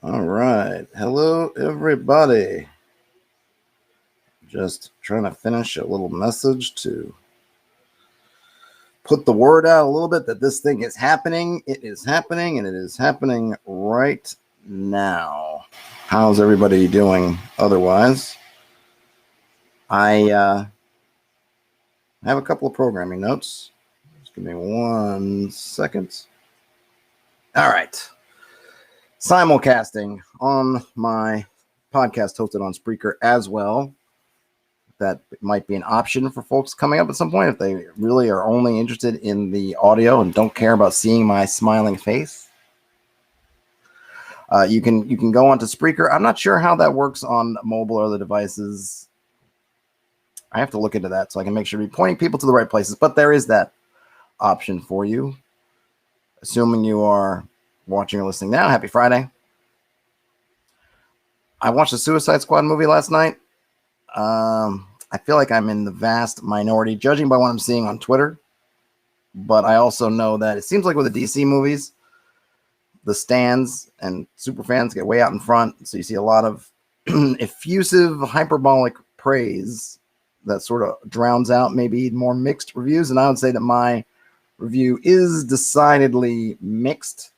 All right. Hello, everybody. Just trying to finish a little message to put the word out a little bit that this thing is happening. It is happening, and it is happening right now. How's everybody doing otherwise? I have a couple of programming notes. Just give me 1 second. All right. Simulcasting on my podcast hosted on Spreaker as well. That might be an option for folks coming up at some point if they really are only interested in the audio and don't care about seeing my smiling face. You can go onto Spreaker. I'm not sure how that works on mobile or other devices. I have to look into that so I can make sure to be pointing people to the right places. But there is that option for you. Assuming you are watching or listening now, happy Friday. I watched the Suicide Squad movie last night. I feel like I'm in the vast minority, judging by what I'm seeing on Twitter. But I also know that it seems like with the DC movies, the stands and super fans get way out in front. So you see a lot of effusive, hyperbolic praise that sort of drowns out maybe more mixed reviews. And I would say that my review is decidedly mixed.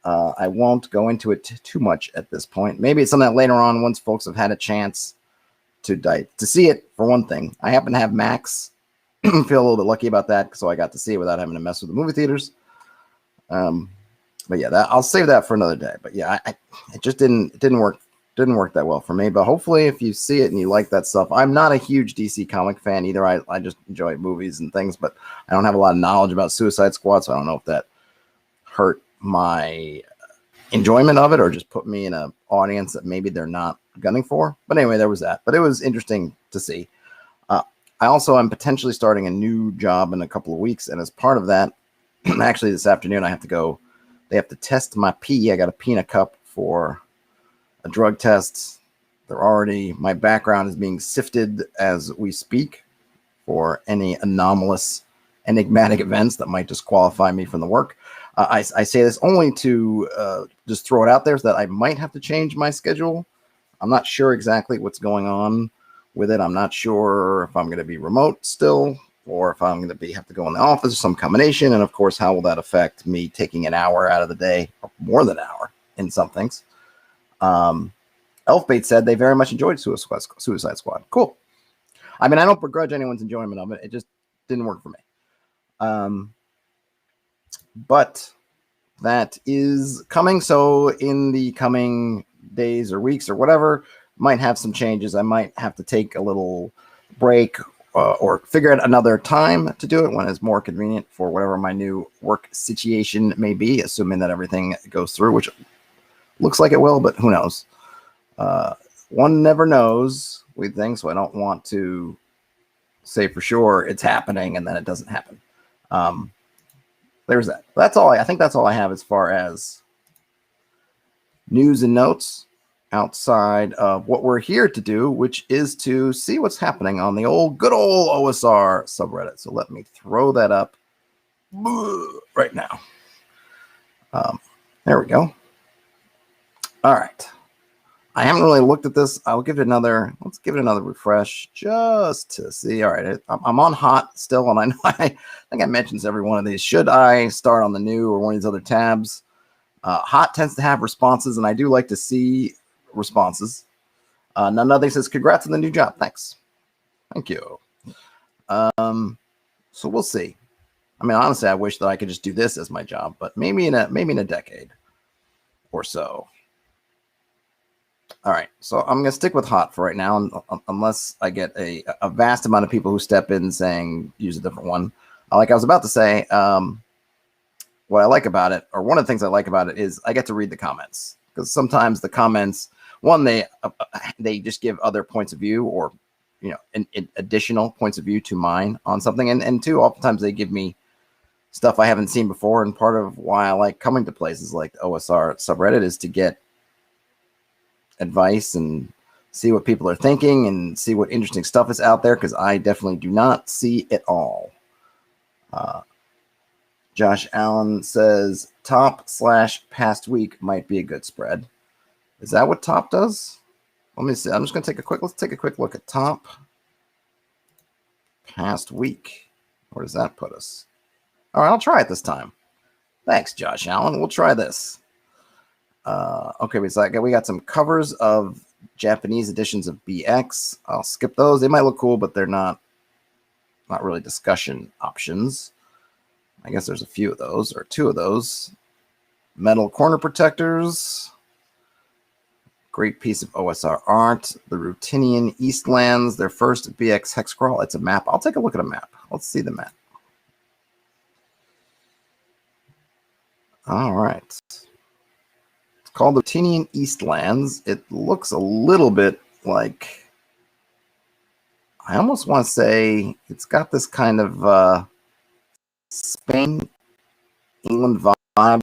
I won't go into it too much at this point. Maybe it's something that later on, once folks have had a chance to see it, for one thing. I happen to have Max. Feel a little bit lucky about that, so I got to see it without having to mess with the movie theaters. But yeah, I'll save that for another day. But yeah, it just didn't work that well for me. But hopefully, if you see it and you like that stuff, I'm not a huge DC comic fan either. I just enjoy movies and things, but I don't have a lot of knowledge about Suicide Squad, so I don't know if that hurt my enjoyment of it or just put me in an audience that maybe they're not gunning for. But anyway, there was that. But it was interesting to see. I also am potentially starting a new job in a couple of weeks, and as part of that, actually this afternoon I have to go. They have to test my pee. I got a pee in a cup for a drug test. My background is being sifted as we speak for any anomalous, enigmatic events that might disqualify me from the work. I say this only to just throw it out there so that I might have to change my schedule. I'm not sure exactly what's going on with it. I'm not sure if I'm going to be remote still or if I'm going to have to go in the office or some combination. And of course, how will that affect me taking an hour out of the day or more than an hour in some things? Elfbait said they very much enjoyed Suicide Squad. Cool. I mean, I don't begrudge anyone's enjoyment of it. It just didn't work for me. But that is coming. So in the coming days or weeks or whatever, might have some changes. I might have to take a little break or figure out another time to do it when it's more convenient for whatever my new work situation may be, assuming that everything goes through, which looks like it will, but who knows? One never knows with things, so I don't want to say for sure it's happening and then it doesn't happen. There's that. That's all. I think that's all I have as far as news and notes outside of what we're here to do, which is to see what's happening on the good old OSR subreddit. So let me throw that up right now. There we go. All right. I haven't really looked at this. Let's give it another refresh just to see. All right. I'm on hot still. And I know I think I mentioned this every one of these. Should I start on the new or one of these other tabs? Hot tends to have responses, and I do like to see responses. Nothing says, congrats on the new job. Thanks. Thank you. So we'll see. I mean, honestly, I wish that I could just do this as my job, but maybe in a decade or so. All right, so I'm going to stick with hot for right now, unless I get a vast amount of people who step in saying use a different one. Like I was about to say, what I like about it, or one of the things I like about it, is I get to read the comments, because sometimes the comments, one, they just give other points of view, or additional points of view to mine on something, and two, oftentimes they give me stuff I haven't seen before. And part of why I like coming to places like the OSR subreddit is to get advice and see what people are thinking and see what interesting stuff is out there, because I definitely do not see it all. Josh Allen says top/past week might be a good spread. Is that what top does? Let me see. I'm just going to let's take a quick look at top past week. Where does that put us? All right, I'll try it this time. Thanks, Josh Allen. We'll try this. Okay, we got some covers of Japanese editions of BX. I'll skip those. They might look cool, but they're not really discussion options. I guess there's a few of those, or two of those. Metal corner protectors. Great piece of OSR art. The Rutinian Eastlands, their first BX hex crawl. It's a map. I'll take a look at a map. Let's see the map. All right. It's called the Rutinian Eastlands. It looks a little bit like, I almost want to say it's got this kind of Spain, England vibe.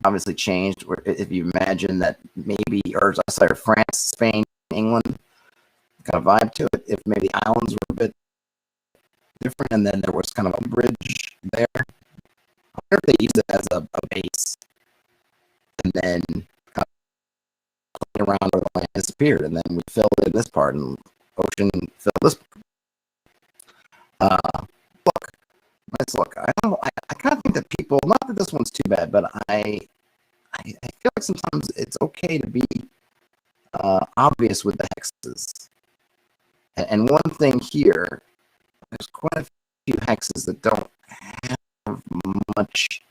Obviously changed. If you imagine that maybe, or sorry, France, Spain, England kind of vibe to it. If maybe the islands were a bit different, and then there was kind of a bridge there. I wonder if they used it as a base, and then kind of playing around where the land disappeared, and then we filled in this part, and ocean filled this part. Look. Nice look. I kind of think that people, not that this one's too bad, but I feel like sometimes it's okay to be obvious with the hexes. And one thing here, there's quite a few hexes that don't have much.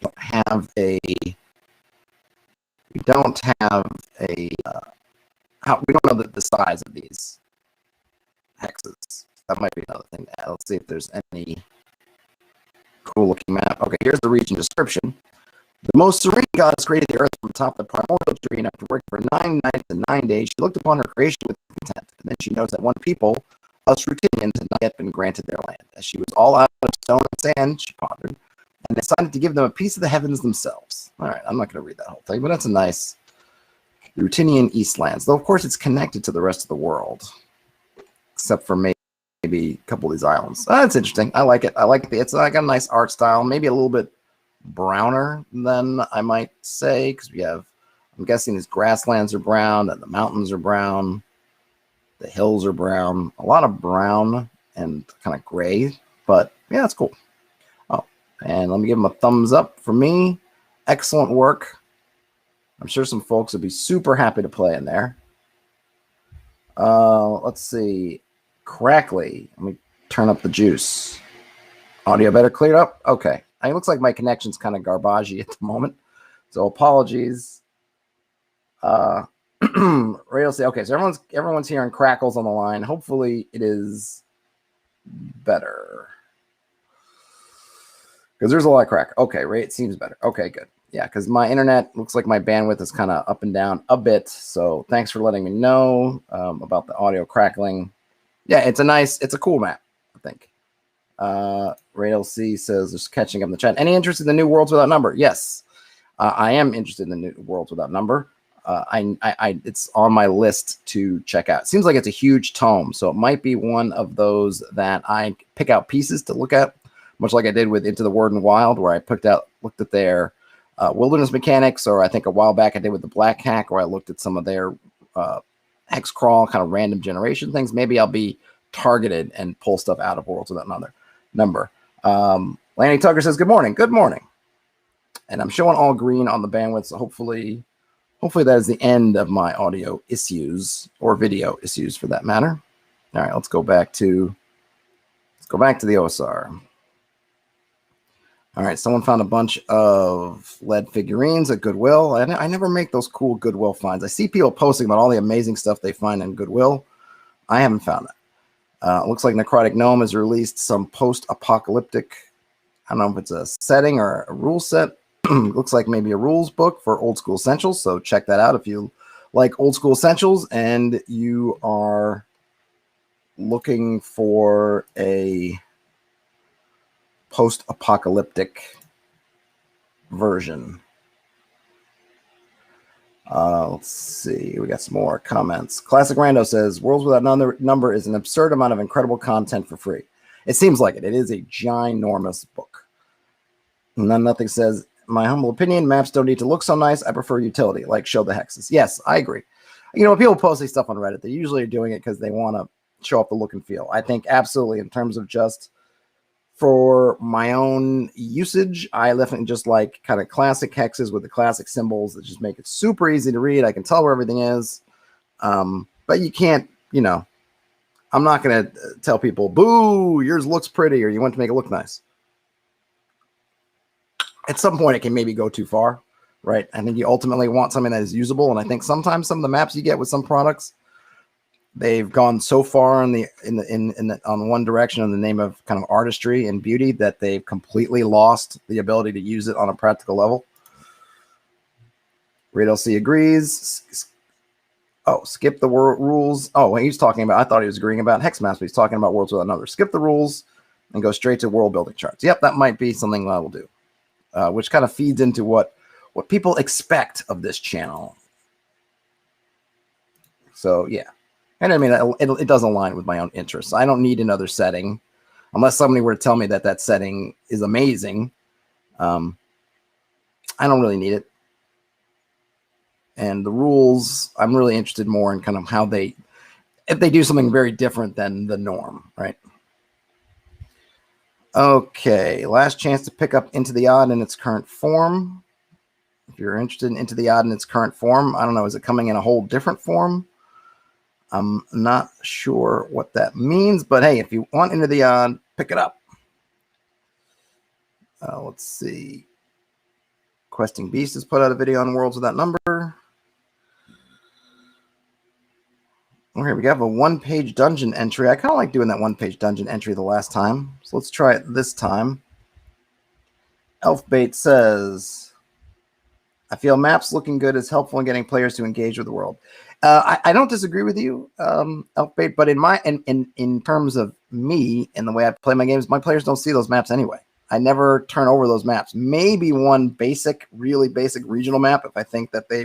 We don't know the size of these hexes. That might be another thing to add. Let's see if there's any cool looking map. Okay, here's the region description. The most serene goddess created the earth from atop the primordial tree, and after working for 9 nights and 9 days, she looked upon her creation with content. And then she noticed that one people, us Rutinians, had not yet been granted their land. As she was all out of stone and sand, she pondered, and decided to give them a piece of the heavens themselves. All right, I'm not going to read that whole thing, but that's a nice Rutinian Eastlands. Though, of course, it's connected to the rest of the world, except for maybe a couple of these islands. That's interesting. I like it. It's got a nice art style, maybe a little bit browner than I might say, because I'm guessing these grasslands are brown and the mountains are brown, the hills are brown, a lot of brown and kind of gray, but yeah, it's cool. Oh, and let me give them a thumbs up for me. Excellent work. I'm sure some folks would be super happy to play in there. Let's see. Crackly. Let me turn up the juice. Audio better cleared up? Okay. It looks like my connection's kind of garbagey at the moment, so apologies. Radio say, okay, so everyone's hearing crackles on the line. Hopefully it is better, because there's a lot of crack. Okay, Ray, it seems better. Okay, good. Yeah, because my internet looks like my bandwidth is kind of up and down a bit, so thanks for letting me know about the audio crackling. Yeah, it's a cool map, I think. Radel C says, just catching up in the chat. Any interest in the new Worlds Without Number? Yes, I am interested in the new Worlds Without Number. It's on my list to check out. It seems like it's a huge tome, so it might be one of those that I pick out pieces to look at, much like I did with Into the Word and Wild, where I looked at their wilderness mechanics, or I think a while back I did with the Black Hack, where I looked at some of their hex crawl kind of random generation things. Maybe I'll be targeted and pull stuff out of Worlds Without Number. Lanny Tucker says, good morning. Good morning. And I'm showing all green on the bandwidth, so hopefully that is the end of my audio issues, or video issues for that matter. All right, let's go back to the OSR. All right, someone found a bunch of lead figurines at Goodwill. I never make those cool Goodwill finds. I see people posting about all the amazing stuff they find in Goodwill. I haven't found that. Looks like Necrotic Gnome has released some post-apocalyptic, I don't know if it's a setting or a rule set. Looks like maybe a rules book for Old School Essentials. So check that out if you like Old School Essentials and you are looking for a post-apocalyptic version. Let's see. We got some more comments. Classic Rando says, Worlds Without Number is an absurd amount of incredible content for free. It seems like it. It is a ginormous book. And then Nothing says, my humble opinion, maps don't need to look so nice. I prefer utility, like show the hexes. Yes, I agree. you know, when people post these stuff on Reddit, they usually are doing it because they want to show off the look and feel. I think absolutely in terms of just for my own usage, I definitely just like kind of classic hexes with the classic symbols that just make it super easy to read. I can tell where everything is. But you can't, you know, I'm not going to tell people, boo, yours looks pretty, or you want to make it look nice. At some point, it can maybe go too far, right? I think you ultimately want something that is usable. And I think sometimes some of the maps you get with some products, they've gone so far on one direction in the name of kind of artistry and beauty that they've completely lost the ability to use it on a practical level. Reed LC agrees. Oh, skip the rules. Oh, he's talking about, I thought he was agreeing about hex maps, but he's talking about worlds without numbers. Skip the rules and go straight to world building charts. Yep, that might be something I will do, which kind of feeds into what people expect of this channel. So, yeah. And I mean, it does align with my own interests. I don't need another setting unless somebody were to tell me that that setting is amazing. I don't really need it. And the rules, I'm really interested more in kind of how if they do something very different than the norm, right? Okay, last chance to pick up Into the Odd in its current form. If you're interested in Into the Odd in its current form, I don't know, is it coming in a whole different form? I'm not sure what that means, but hey, if you want Into the Odd, pick it up. Let's see. Questing Beast has put out a video on Worlds Without Number. Okay, we have a one-page dungeon entry. I kind of like doing that one-page dungeon entry the last time, so let's try it this time. Elfbait says, I feel maps looking good is helpful in getting players to engage with the world. I don't disagree with you, Elfbait, but in terms of me and the way I play my games, my players don't see those maps anyway. I never turn over those maps. Maybe one really basic regional map if I think that they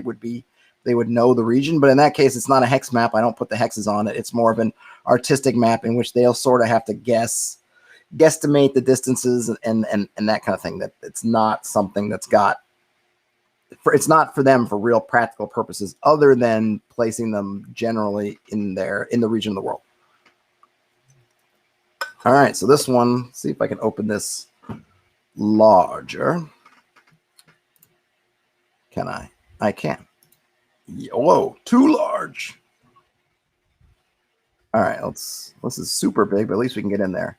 would know the region, but in that case, it's not a hex map. I don't put the hexes on it. It's more of an artistic map in which they'll sort of have to guesstimate the distances and that kind of thing. That it's not something that's it's not for them for real practical purposes other than placing them generally in the region of the world. All right, so this one, see if I can open this larger. Can I? I can. Whoa, too large. All right, this is super big, but at least we can get in there.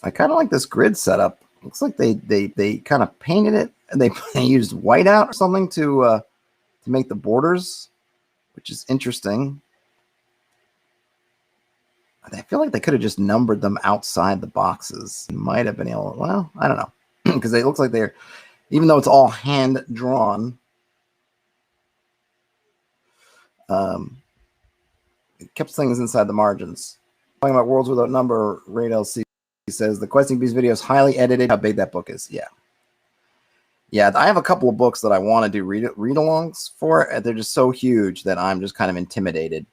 I kind of like this grid setup. Looks like they kind of painted it and they used whiteout or something to make the borders, which is interesting. I feel like they could have just numbered them outside the boxes. Might have been able. Well, I don't know, because it looks like they're, even though it's all hand drawn. It kept things inside the margins. Talking about Worlds Without Number, Raid LC says the Questing Beast video is highly edited. How big that book is? Yeah. I have a couple of books that I want to do read-alongs for. They're just so huge that I'm just kind of intimidated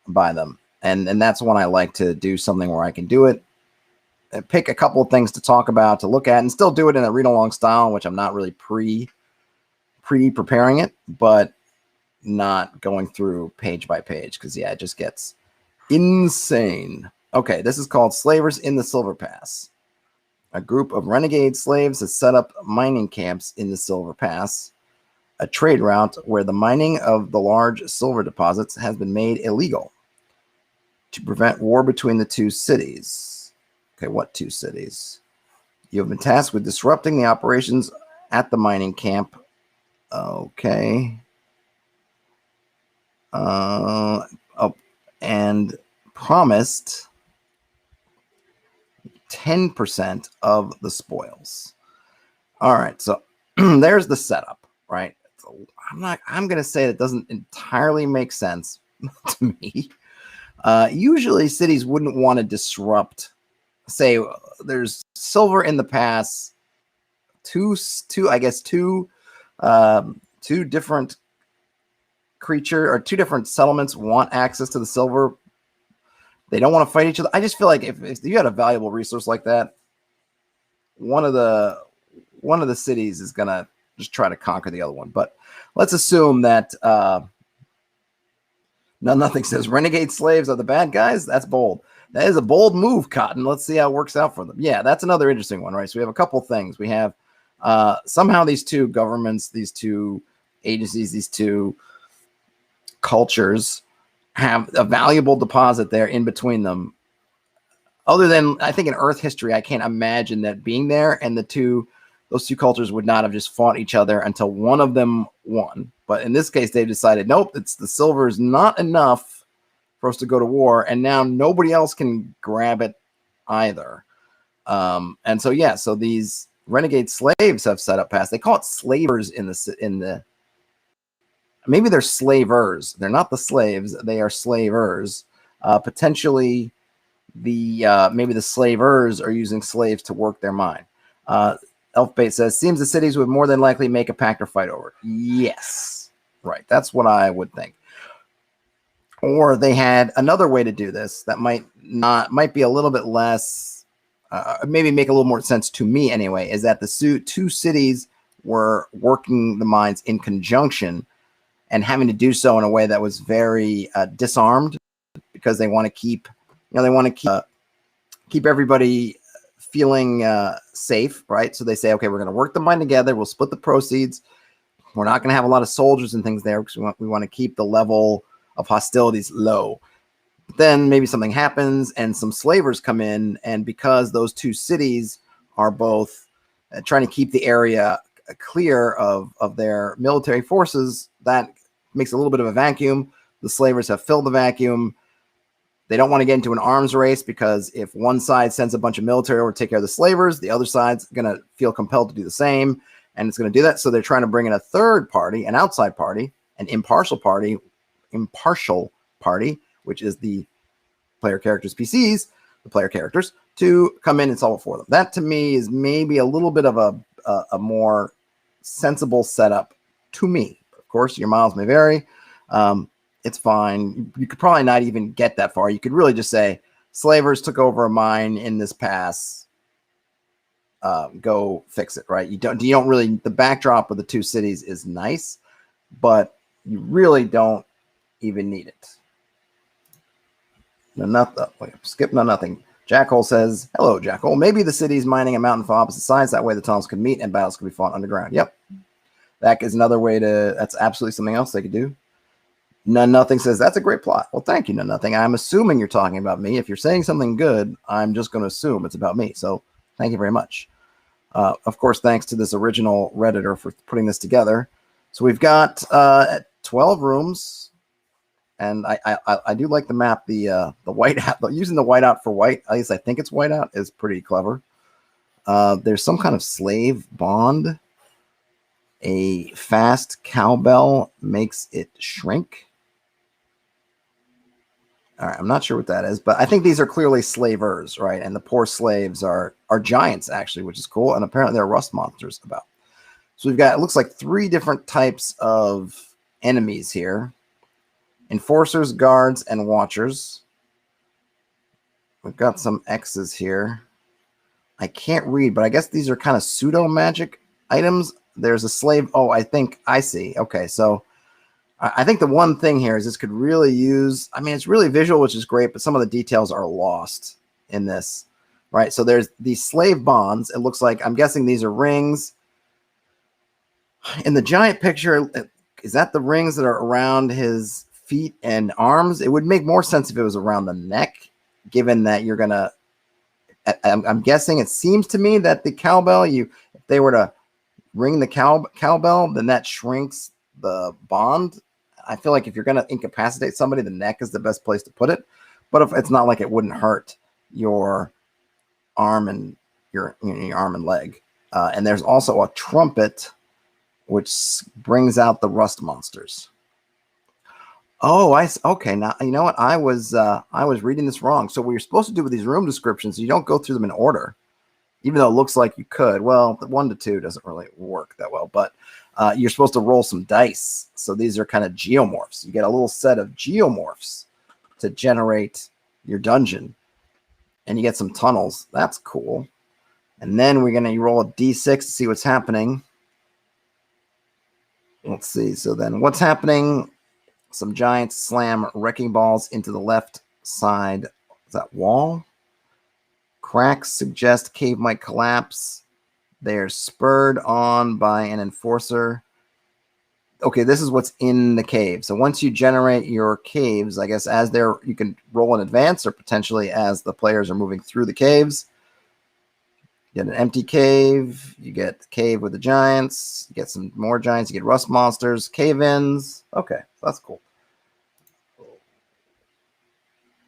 by them, and that's when I like to do something where I can do it, and pick a couple of things to talk about, to look at, and still do it in a read-along style, which I'm not really pre-preparing it, but not going through page by page, because yeah, it just gets insane. Okay, this is called Slavers in the Silver Pass. A group of renegade slaves has set up mining camps in the Silver Pass, a trade route where the mining of the large silver deposits has been made illegal to prevent war between the two cities. Okay, what two cities? You have been tasked with disrupting the operations at the mining camp. Okay. And promised 10% of the spoils. All right, so there's the setup, right? So I'm going to say it doesn't entirely make sense to me. Usually cities wouldn't want to disrupt, say there's silver in the pass, two different creature or two different settlements want access to the silver. They don't want to fight each other. I just feel like if you had a valuable resource like that, one of the cities is gonna just try to conquer the other one. But let's assume that nothing says renegade slaves are the bad guys. That's bold. That is a bold move, Cotton. Let's see how it works out for them. Yeah, that's another interesting one, right? So we have a couple things. We have somehow these two governments, these two agencies, these two cultures have a valuable deposit there in between them. Other than, I think in Earth history, I can't imagine that being there, and those two cultures would not have just fought each other until one of them won. But in this case, they've decided, nope, it's the silver is not enough for us to go to war, and now nobody else can grab it either. And so, yeah, so these renegade slaves have set up past. They call it slavers in the maybe they're slavers. They're not the slaves. They are slavers. Potentially, maybe the slavers are using slaves to work their mine. Elfbait says, seems the cities would more than likely make a pact or fight over it. Yes, right. That's what I would think. Or they had another way to do this that might be a little bit less, maybe make a little more sense to me anyway, is that the two cities were working the mines in conjunction and having to do so in a way that was very disarmed, because they want to keep, keep everybody feeling safe, right? So they say, okay, we're going to work the mine together. We'll split the proceeds. We're not going to have a lot of soldiers and things there because we want to keep the level of hostilities low. But then maybe something happens and some slavers come in, and because those two cities are both trying to keep the area clear of their military forces, that makes a little bit of a vacuum. The slavers have filled the vacuum. They don't want to get into an arms race, because if one side sends a bunch of military over to take care of the slavers, the other side's going to feel compelled to do the same, and it's going to do that. So they're trying to bring in a third party, an outside party, an impartial party, which is the player characters PCs, the player characters, to come in and solve it for them. That to me is maybe a little bit of a more sensible setup to me. Of course, your miles may vary. It's fine. You could probably not even get that far. You could really just say slavers took over a mine in this pass. Go fix it, right? You don't really, the backdrop of the two cities is nice, but you really don't even need it. Skip nothing. Jackhole says, hello, Jackhole. Maybe the city's mining a mountain for opposite sides. That way the tunnels could meet and battles could be fought underground. Yep. That is another way that's absolutely something else they could do. Nothing says, that's a great plot. Well, thank you, Nothing. I'm assuming you're talking about me. If you're saying something good, I'm just going to assume it's about me. So thank you very much. Of course, thanks to this original Redditor for putting this together. So we've got 12 rooms. And I do like the map. The whiteout, using the whiteout for white, at least I think it's whiteout, is pretty clever. There's some kind of slave bond. A fast cowbell makes it shrink. All right, I'm not sure what that is, but I think these are clearly slavers, right? And the poor slaves are giants, actually, which is cool. And apparently there are rust monsters about. So we've got, it looks like 3 different types of enemies here. Enforcers, guards, and watchers. We've got some X's here. I can't read, but I guess these are kind of pseudo magic items. There's a slave. Oh, I think I see. Okay, so I think the one thing here is this could really use, I mean, it's really visual, which is great, but some of the details are lost in this, right? So there's these slave bonds. It looks like, I'm guessing these are rings. In the giant picture, is that the rings that are around his feet and arms? It would make more sense if it was around the neck, given that you're going to, I'm guessing, it seems to me that the cowbell, if they were to ring the cowbell, then that shrinks the bond. I feel like if you're going to incapacitate somebody, the neck is the best place to put it. But if it's not like it wouldn't hurt your arm and your arm and leg. And there's also a trumpet, which brings out the rust monsters. Oh, okay. Now you know what, I was reading this wrong. So what you're supposed to do with these room descriptions, you don't go through them in order, even though it looks like you could. Well, the 1 to 2 doesn't really work that well, but you're supposed to roll some dice. So these are kind of geomorphs. You get a little set of geomorphs to generate your dungeon, and you get some tunnels. That's cool. And then we're going to roll a d6 to see what's happening. Let's see. So then what's happening? Some giants slam wrecking balls into the left side. Is that wall? Cracks suggest cave might collapse. They're spurred on by an enforcer. Okay, this is what's in the cave. So once you generate your caves, I guess as they're, you can roll in advance or potentially as the players are moving through the caves. You get an empty cave. You get the cave with the giants. You get some more giants. You get rust monsters, cave-ins. Okay, that's cool.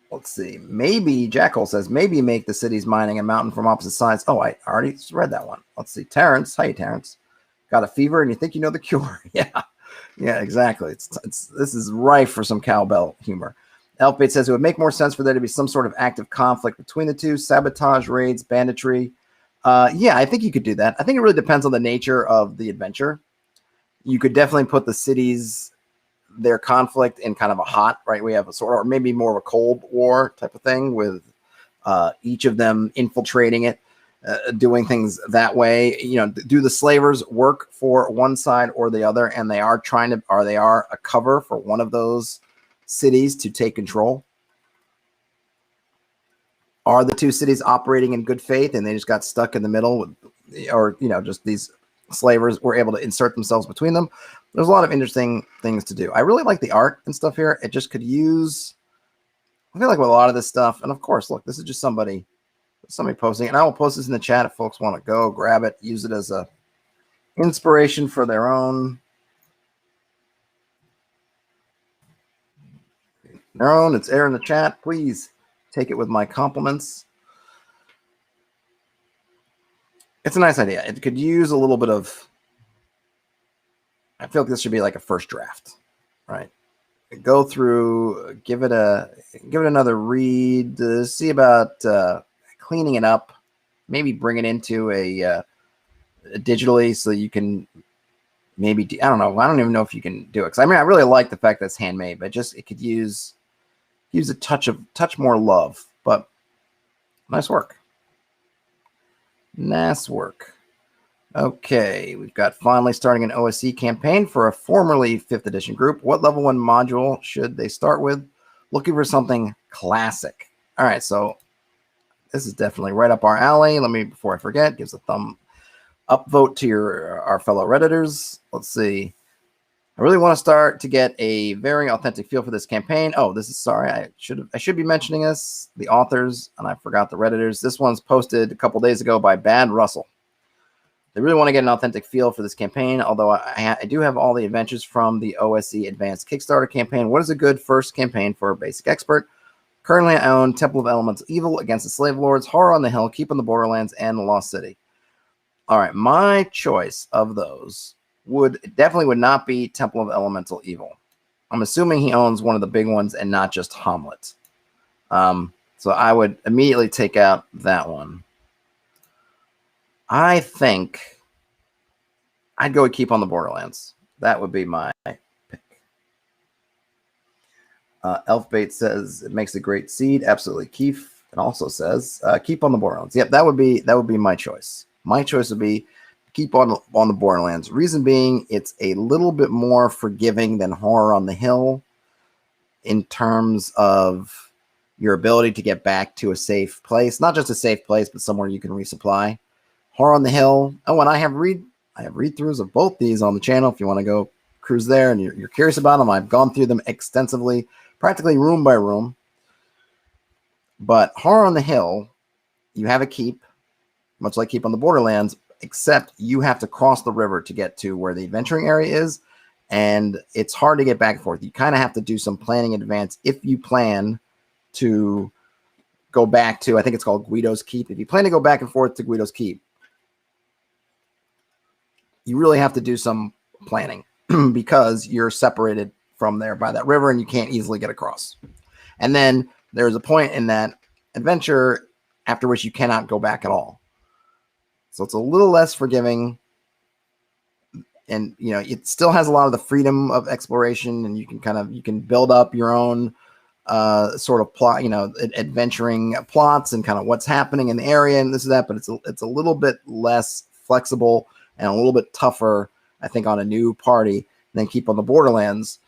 Let's see. Maybe Jackal says maybe make the cities mining a mountain from opposite sides. Oh, I already read that one. Let's see. Terrence, hey Terrence, got a fever and you think you know the cure? Yeah, yeah, exactly. This is rife for some cowbell humor. Elfbait says it would make more sense for there to be some sort of active conflict between the two. Sabotage, raids, banditry. Yeah, I think you could do that. I think it really depends on the nature of the adventure. You could definitely put the cities, their conflict in kind of a hot, right? We have a sort of, or maybe more of a cold war type of thing with each of them infiltrating it, doing things that way. You know, do the slavers work for one side or the other, and they are trying to, or they are a cover for one of those cities to take control? Are the two cities operating in good faith and they just got stuck in the middle with, or, you know, just these slavers were able to insert themselves between them? There's a lot of interesting things to do. I really like the art and stuff here. It just could use, I feel like with a lot of this stuff, and of course, look, this is just somebody posting, and I will post this in the chat if folks want to go grab it, use it as a inspiration for their own. It's air in the chat. Please take it with my compliments. It's a nice idea. It could use a little bit of, I feel like this should be like a first draft, right? Go through, give it another read, see about cleaning it up, maybe bring it into a digitally so you can maybe I don't know. I don't even know if you can do it. Cause I mean, I really like the fact that it's handmade, but just, it could use a touch more love, but nice work. Nice work. Okay, we've got finally starting an OSC campaign for a formerly 5th edition group. What level 1 module should they start with? Looking for something classic. All right, so this is definitely right up our alley. Let me, before I forget, gives a thumb up vote to our fellow Redditors. Let's see. I really want to start to get a very authentic feel for this campaign. Oh, this is, sorry, I should be mentioning this, the authors, and I forgot the Redditors. This one's posted a couple days ago by Bad Russell. They really want to get an authentic feel for this campaign, although I do have all the adventures from the OSC Advanced Kickstarter campaign. What is a good first campaign for a basic expert? Currently, I own Temple of Elemental Evil, Against the Slave Lords, Horror on the Hill, Keep on the Borderlands, and The Lost City. All right, my choice of those definitely would not be Temple of Elemental Evil. I'm assuming he owns one of the big ones and not just Hamlet. So I would immediately take out that one. I think I'd go with Keep on the Borderlands. That would be my pick. Elfbait says it makes a great seed. Absolutely. Keith and also says Keep on the Borderlands. Yep, that would be my choice. My choice would be Keep on the Borderlands. Reason being, it's a little bit more forgiving than Horror on the Hill in terms of your ability to get back to a safe place. Not just a safe place, but somewhere you can resupply. Horror on the Hill. Oh, and I have read-throughs of both these on the channel if you want to go cruise there and you're curious about them. I've gone through them extensively, practically room by room. But Horror on the Hill, you have a keep, much like Keep on the Borderlands, except you have to cross the river to get to where the adventuring area is, and it's hard to get back and forth. You kind of have to do some planning in advance if you plan to go back to, I think it's called Guido's Keep. If you plan to go back and forth to Guido's Keep, you really have to do some planning because you're separated from there by that river and you can't easily get across. And then there's a point in that adventure after which you cannot go back at all. So it's a little less forgiving, and you know, it still has a lot of the freedom of exploration, and you can build up your own sort of plot, you know, adventuring plots and kind of what's happening in the area and this and that, but it's a little bit less flexible and a little bit tougher, I think, on a new party then Keep on the Borderlands,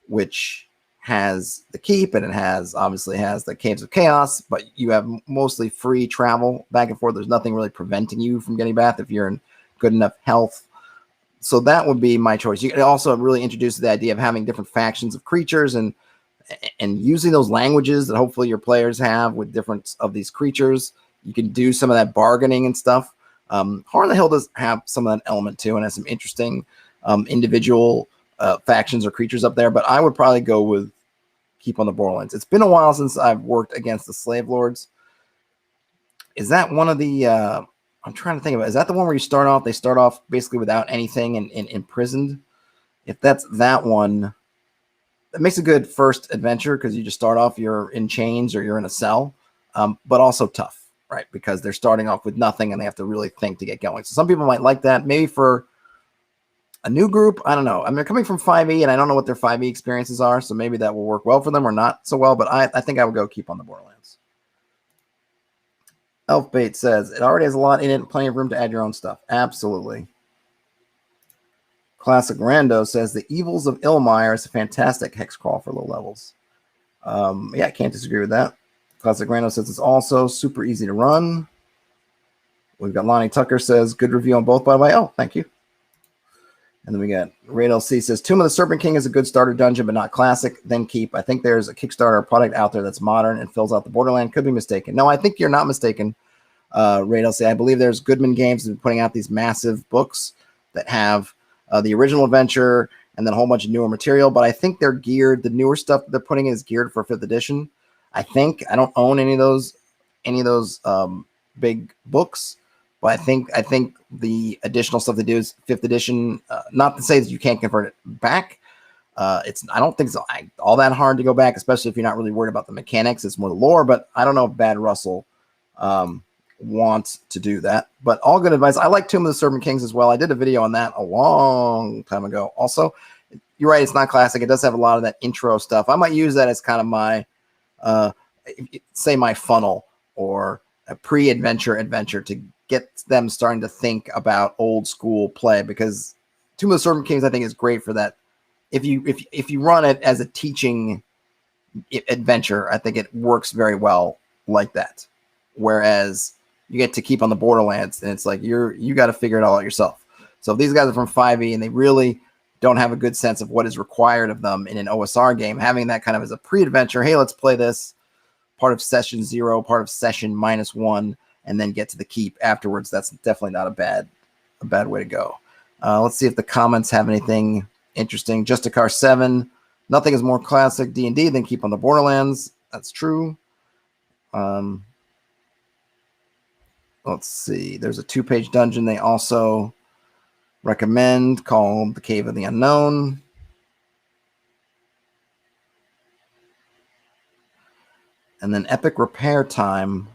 which has the keep, and it obviously has the Caves of Chaos, but you have mostly free travel back and forth. There's nothing really preventing you from getting back if you're in good enough health. So that would be my choice. You could also really introduce the idea of having different factions of creatures and using those languages that hopefully your players have with different of these creatures. You can do some of that bargaining and stuff. Heart of the Hill does have some of that element too, and has some interesting individual factions or creatures up there, but I would probably go with Keep on the Borderlands. It's been a while since I've worked against the Slave Lords. Is that one of the I'm trying to think about, is that the one where they start off basically without anything and imprisoned? If that's that one, that makes a good first adventure, because you just start off, you're in chains or you're in a cell, but also tough, right? Because they're starting off with nothing and they have to really think to get going. So some people might like that. Maybe for a new group, I don't know. I mean, they're coming from 5e, and I don't know what their 5e experiences are, so maybe that will work well for them or not so well, but I think I would go Keep on the Borderlands. Elfbait says, it already has a lot in it, plenty of room to add your own stuff. Absolutely. Classic Rando says, the Evils of Ilmire is a fantastic hex crawl for low levels. Yeah, I can't disagree with that. Classic Rando says, it's also super easy to run. We've got Lonnie Tucker says, good review on both, by the way. Oh, thank you. And then we got Raid LC says, Tomb of the Serpent King is a good starter dungeon, but not classic. Then Keep. I think there's a Kickstarter product out there that's modern and fills out the Borderland. Could be mistaken. No, I think you're not mistaken, Raid LC. I believe there's Goodman Games that's putting out these massive books that have the original adventure and then a whole bunch of newer material. But I think they're geared. The newer stuff they're putting is geared for 5th edition. I think. I don't own any of those big books. But I think the additional stuff they do is 5th edition. Not to say that you can't convert it back. I don't think it's all that hard to go back, especially if you're not really worried about the mechanics. It's more the lore. But I don't know if Bad Russell wants to do that. But all good advice. I like Tomb of the Serpent Kings as well. I did a video on that a long time ago. Also, you're right. It's not classic. It does have a lot of that intro stuff. I might use that as kind of my, say, my funnel or a pre-adventure adventure to get them starting to think about old school play, because Tomb of the Serpent Kings, I think, is great for that. If you run it as a teaching adventure, I think it works very well like that. Whereas you get to Keep on the Borderlands, and it's like you got to figure it all out yourself. So if these guys are from 5e and they really don't have a good sense of what is required of them in an OSR game, having that kind of as a pre-adventure, hey, let's play this part of session 0, part of session -1, and then get to the keep afterwards. That's definitely not a bad way to go. Let's see if the comments have anything interesting. Justicar 7, nothing is more classic D&D than Keep on the Borderlands. That's true. Let's see. There's a 2-page dungeon they also recommend called The Cave of the Unknown. And then Epic Repair Time.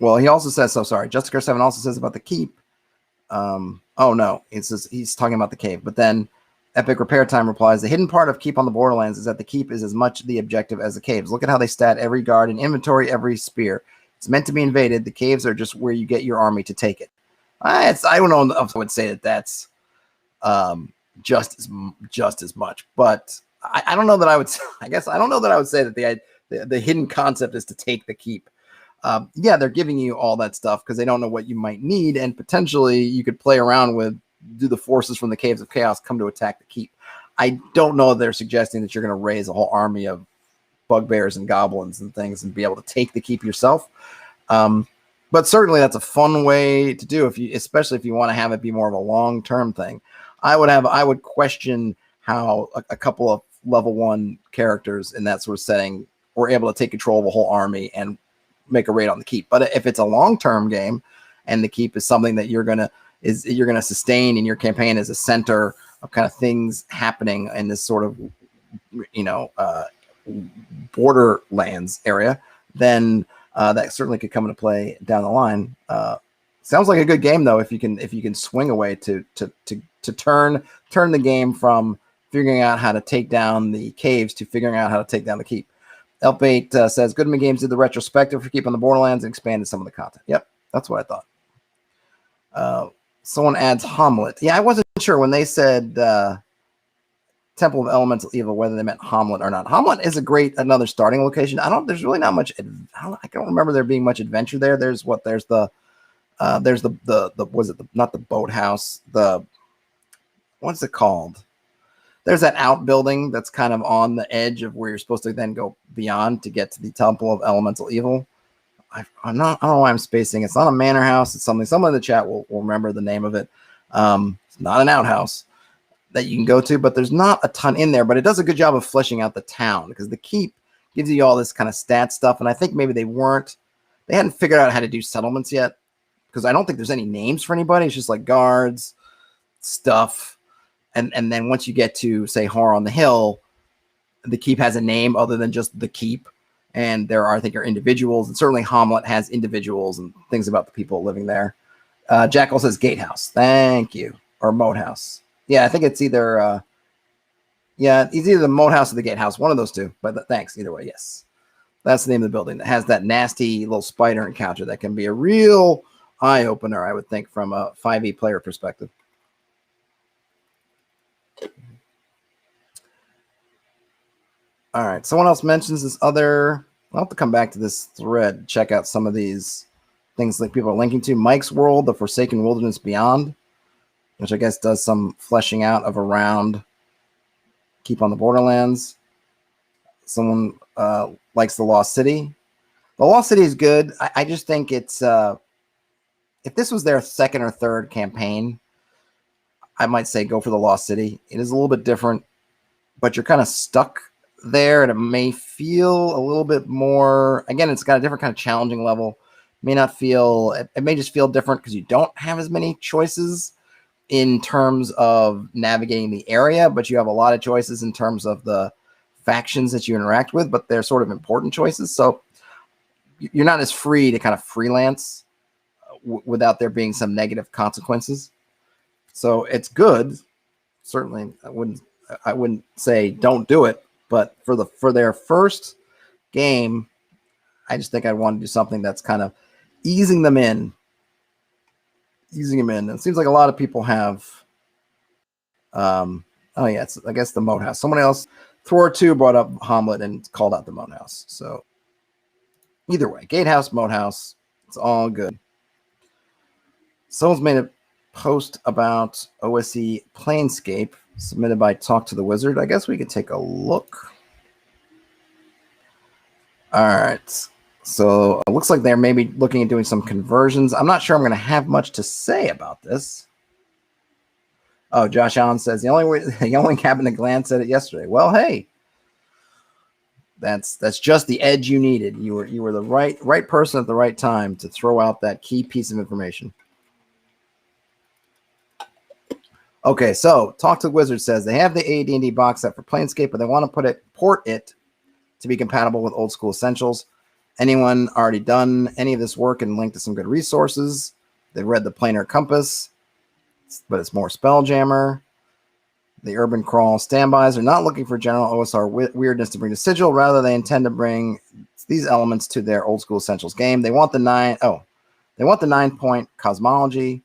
Well, he also says, so sorry, Justicar 7 also says about the keep. Oh, no, it says he's talking about the cave. But then Epic Repair Time replies, the hidden part of Keep on the Borderlands is that the keep is as much the objective as the caves. Look at how they stat every guard and inventory, every spear. It's meant to be invaded. The caves are just where you get your army to take it. I don't know if I would say that that's just as much. But I don't know that I would, I guess I don't know that I would say that the hidden concept is to take the keep. Yeah, they're giving you all that stuff because they don't know what you might need, and potentially you could play around with, do the forces from the Caves of Chaos come to attack the keep? I don't know if they're suggesting that you're going to raise a whole army of bugbears and goblins and things and be able to take the keep yourself. But certainly that's a fun way to do, especially if you want to have it be more of a long-term thing. I would question how a couple of level 1 characters in that sort of setting were able to take control of a whole army and make a raid on the keep. But if it's a long-term game and the keep is something that you're gonna sustain in your campaign as a center of kind of things happening in this sort of borderlands area, then that certainly could come into play down the line. Sounds like a good game though, if you can swing a way to turn the game from figuring out how to take down the caves to figuring out how to take down the keep. Elp8 says Goodman Games did the retrospective for Keep on the Borderlands and expanded some of the content. Yep, that's what I thought. Someone adds Hamlet. Yeah, I wasn't sure when they said Temple of Elemental Evil, whether they meant Hamlet or not. Hamlet is another starting location. There's really not much. I don't remember there being much adventure there. There's the not the boathouse, what's it called? There's that outbuilding that's kind of on the edge of where you're supposed to then go beyond to get to the Temple of Elemental Evil. I don't know why I'm spacing. It's not a manor house. It's something. Someone in the chat will remember the name of it. It's not an outhouse that you can go to, but there's not a ton in there. But it does a good job of fleshing out the town because the keep gives you all this kind of stat stuff. And I think maybe they hadn't figured out how to do settlements yet because I don't think there's any names for anybody. It's just like guards, stuff. And then once you get to, say, Horror on the Hill, the keep has a name other than just the keep. And there are individuals, and certainly Hamlet has individuals and things about the people living there. Jackal says gatehouse. Thank you. Or moat house. Yeah, I think it's either it's either the moat house or the gatehouse, one of those two. But thanks either way. Yes, that's the name of the building that has that nasty little spider encounter that can be a real eye opener, I would think, from a 5e player perspective. All right, someone else mentions this other. I'll have to come back to this thread, check out some of these things that people are linking to. Mike's World, The Forsaken Wilderness Beyond, which I guess does some fleshing out of around Keep on the Borderlands. Someone likes The Lost City. The Lost City is good. I just think it's if this was their second or third campaign, I might say go for The Lost City. It is a little bit different, but you're kind of stuck there, and it may feel a little bit more. Again, it's got a different kind of challenging level. It may just feel different because you don't have as many choices in terms of navigating the area, but you have a lot of choices in terms of the factions that you interact with, but they're sort of important choices. So you're not as free to kind of freelance without there being some negative consequences. So it's good. Certainly, I wouldn't say don't do it, but for their first game, I just think I want to do something that's kind of easing them in. It seems like a lot of people have. I guess the moat house. Someone else, Thor 2, brought up Hamlet and called out the moat house. So either way, gatehouse, moat house, it's all good. Someone's made a post about OSE Planescape submitted by Talk to the Wizard. I guess we could take a look. All right. So it looks like they're maybe looking at doing some conversions. I'm not sure I'm going to have much to say about this. Oh, Josh Allen says the only cabin to glance at it yesterday. Well, hey, that's just the edge you needed. You were the right person at the right time to throw out that key piece of information. Okay, so Talk to the Wizard says they have the AD&D box set for Planescape, but they want to port it to be compatible with old school essentials. Anyone already done any of this work and linked to some good resources? They've read the Planar Compass, but it's more Spelljammer. The Urban Crawl standbys are not looking for general OSR weirdness to bring to Sigil. Rather, they intend to bring these elements to their old school essentials game. They want the 9-point cosmology.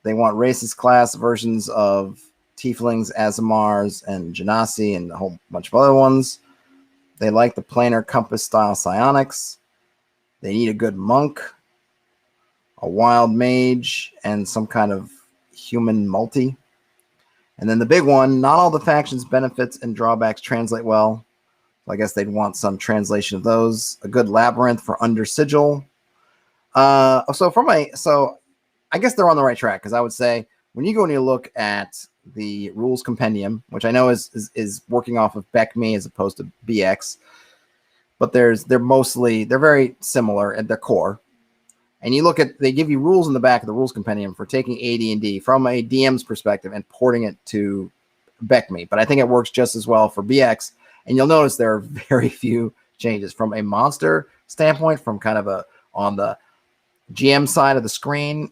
They want racist class versions of Tieflings, Azamars, and Genasi, and a whole bunch of other ones. They like the Planar Compass style psionics. They need a good monk, a wild mage, and some kind of human multi. And then the big one, not all the factions' benefits and drawbacks translate well. So I guess they'd want some translation of those. A good labyrinth for under Sigil. So I guess they're on the right track, because I would say when you go and you look at the rules compendium, which I know is working off of BECME as opposed to BX, but they're very similar at their core. And you look at, they give you rules in the back of the rules compendium for taking AD&D from a DM's perspective and porting it to BECME. But I think it works just as well for BX. And you'll notice there are very few changes from a monster standpoint, from kind of on the GM side of the screen.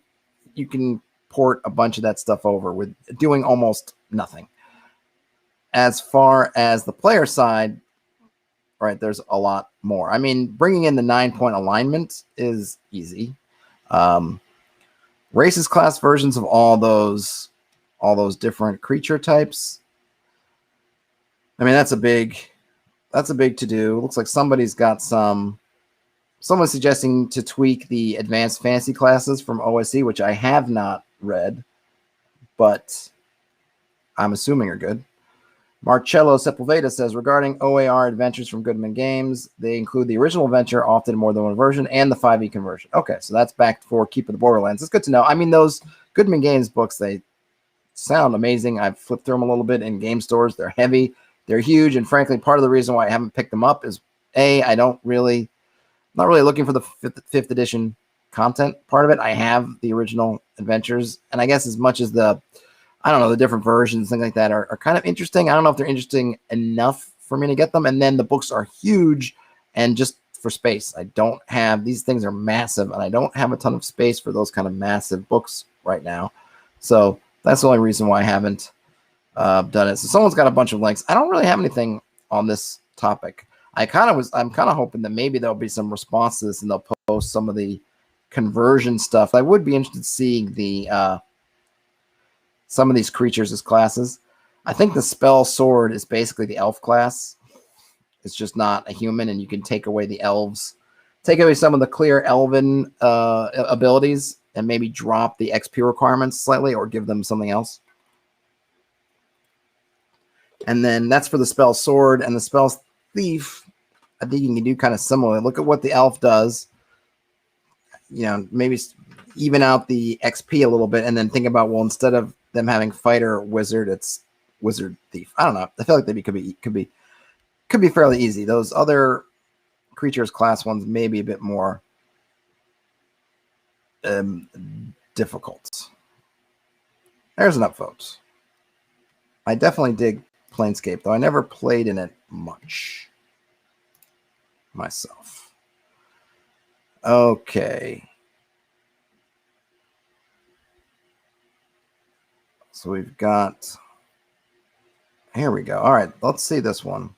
You can port a bunch of that stuff over with doing almost nothing. As far as the player side, right, there's a lot more. I mean, bringing in the 9-point alignment is easy. Racist class versions of all those different creature types. I mean, that's a big to do. Looks like somebody's got someone's suggesting to tweak the advanced fantasy classes from OSE, which I have not read, but I'm assuming are good. Marcello Sepulveda says, regarding OAR adventures from Goodman Games, they include the original adventure, often more than one version, and the 5e conversion. Okay, so that's back for Keep of the Borderlands. It's good to know. I mean, those Goodman Games books, they sound amazing. I've flipped through them a little bit in game stores. They're heavy. They're huge. And frankly, part of the reason why I haven't picked them up is, not really looking for the fifth edition content part of it. I have the original adventures. And I guess as much as the different versions, things like that are kind of interesting. I don't know if they're interesting enough for me to get them. And then the books are huge and just for space. I don't have, these things are massive and I don't have a ton of space for those kind of massive books right now. So that's the only reason why I haven't done it. So someone's got a bunch of links. I don't really have anything on this topic. I'm kind of hoping that maybe there'll be some response to this and they'll post some of the conversion stuff. I would be interested in seeing the some of these creatures as classes. I think the spell sword is basically the elf class. It's just not a human, and you can take away the elves, take away some of the clear elven abilities, and maybe drop the XP requirements slightly or give them something else. And then that's for the spell sword and the spell thief. I think you can do kind of similar. Look at what the elf does. Maybe even out the XP a little bit, and then think about, well, instead of them having fighter wizard, it's wizard thief. I don't know. I feel like they could be fairly easy. Those other creatures class ones may be a bit more difficult. There's an upvote. I definitely dig Planescape, though I never played in it much myself. Okay. So we've got, here we go. All right, let's see this one.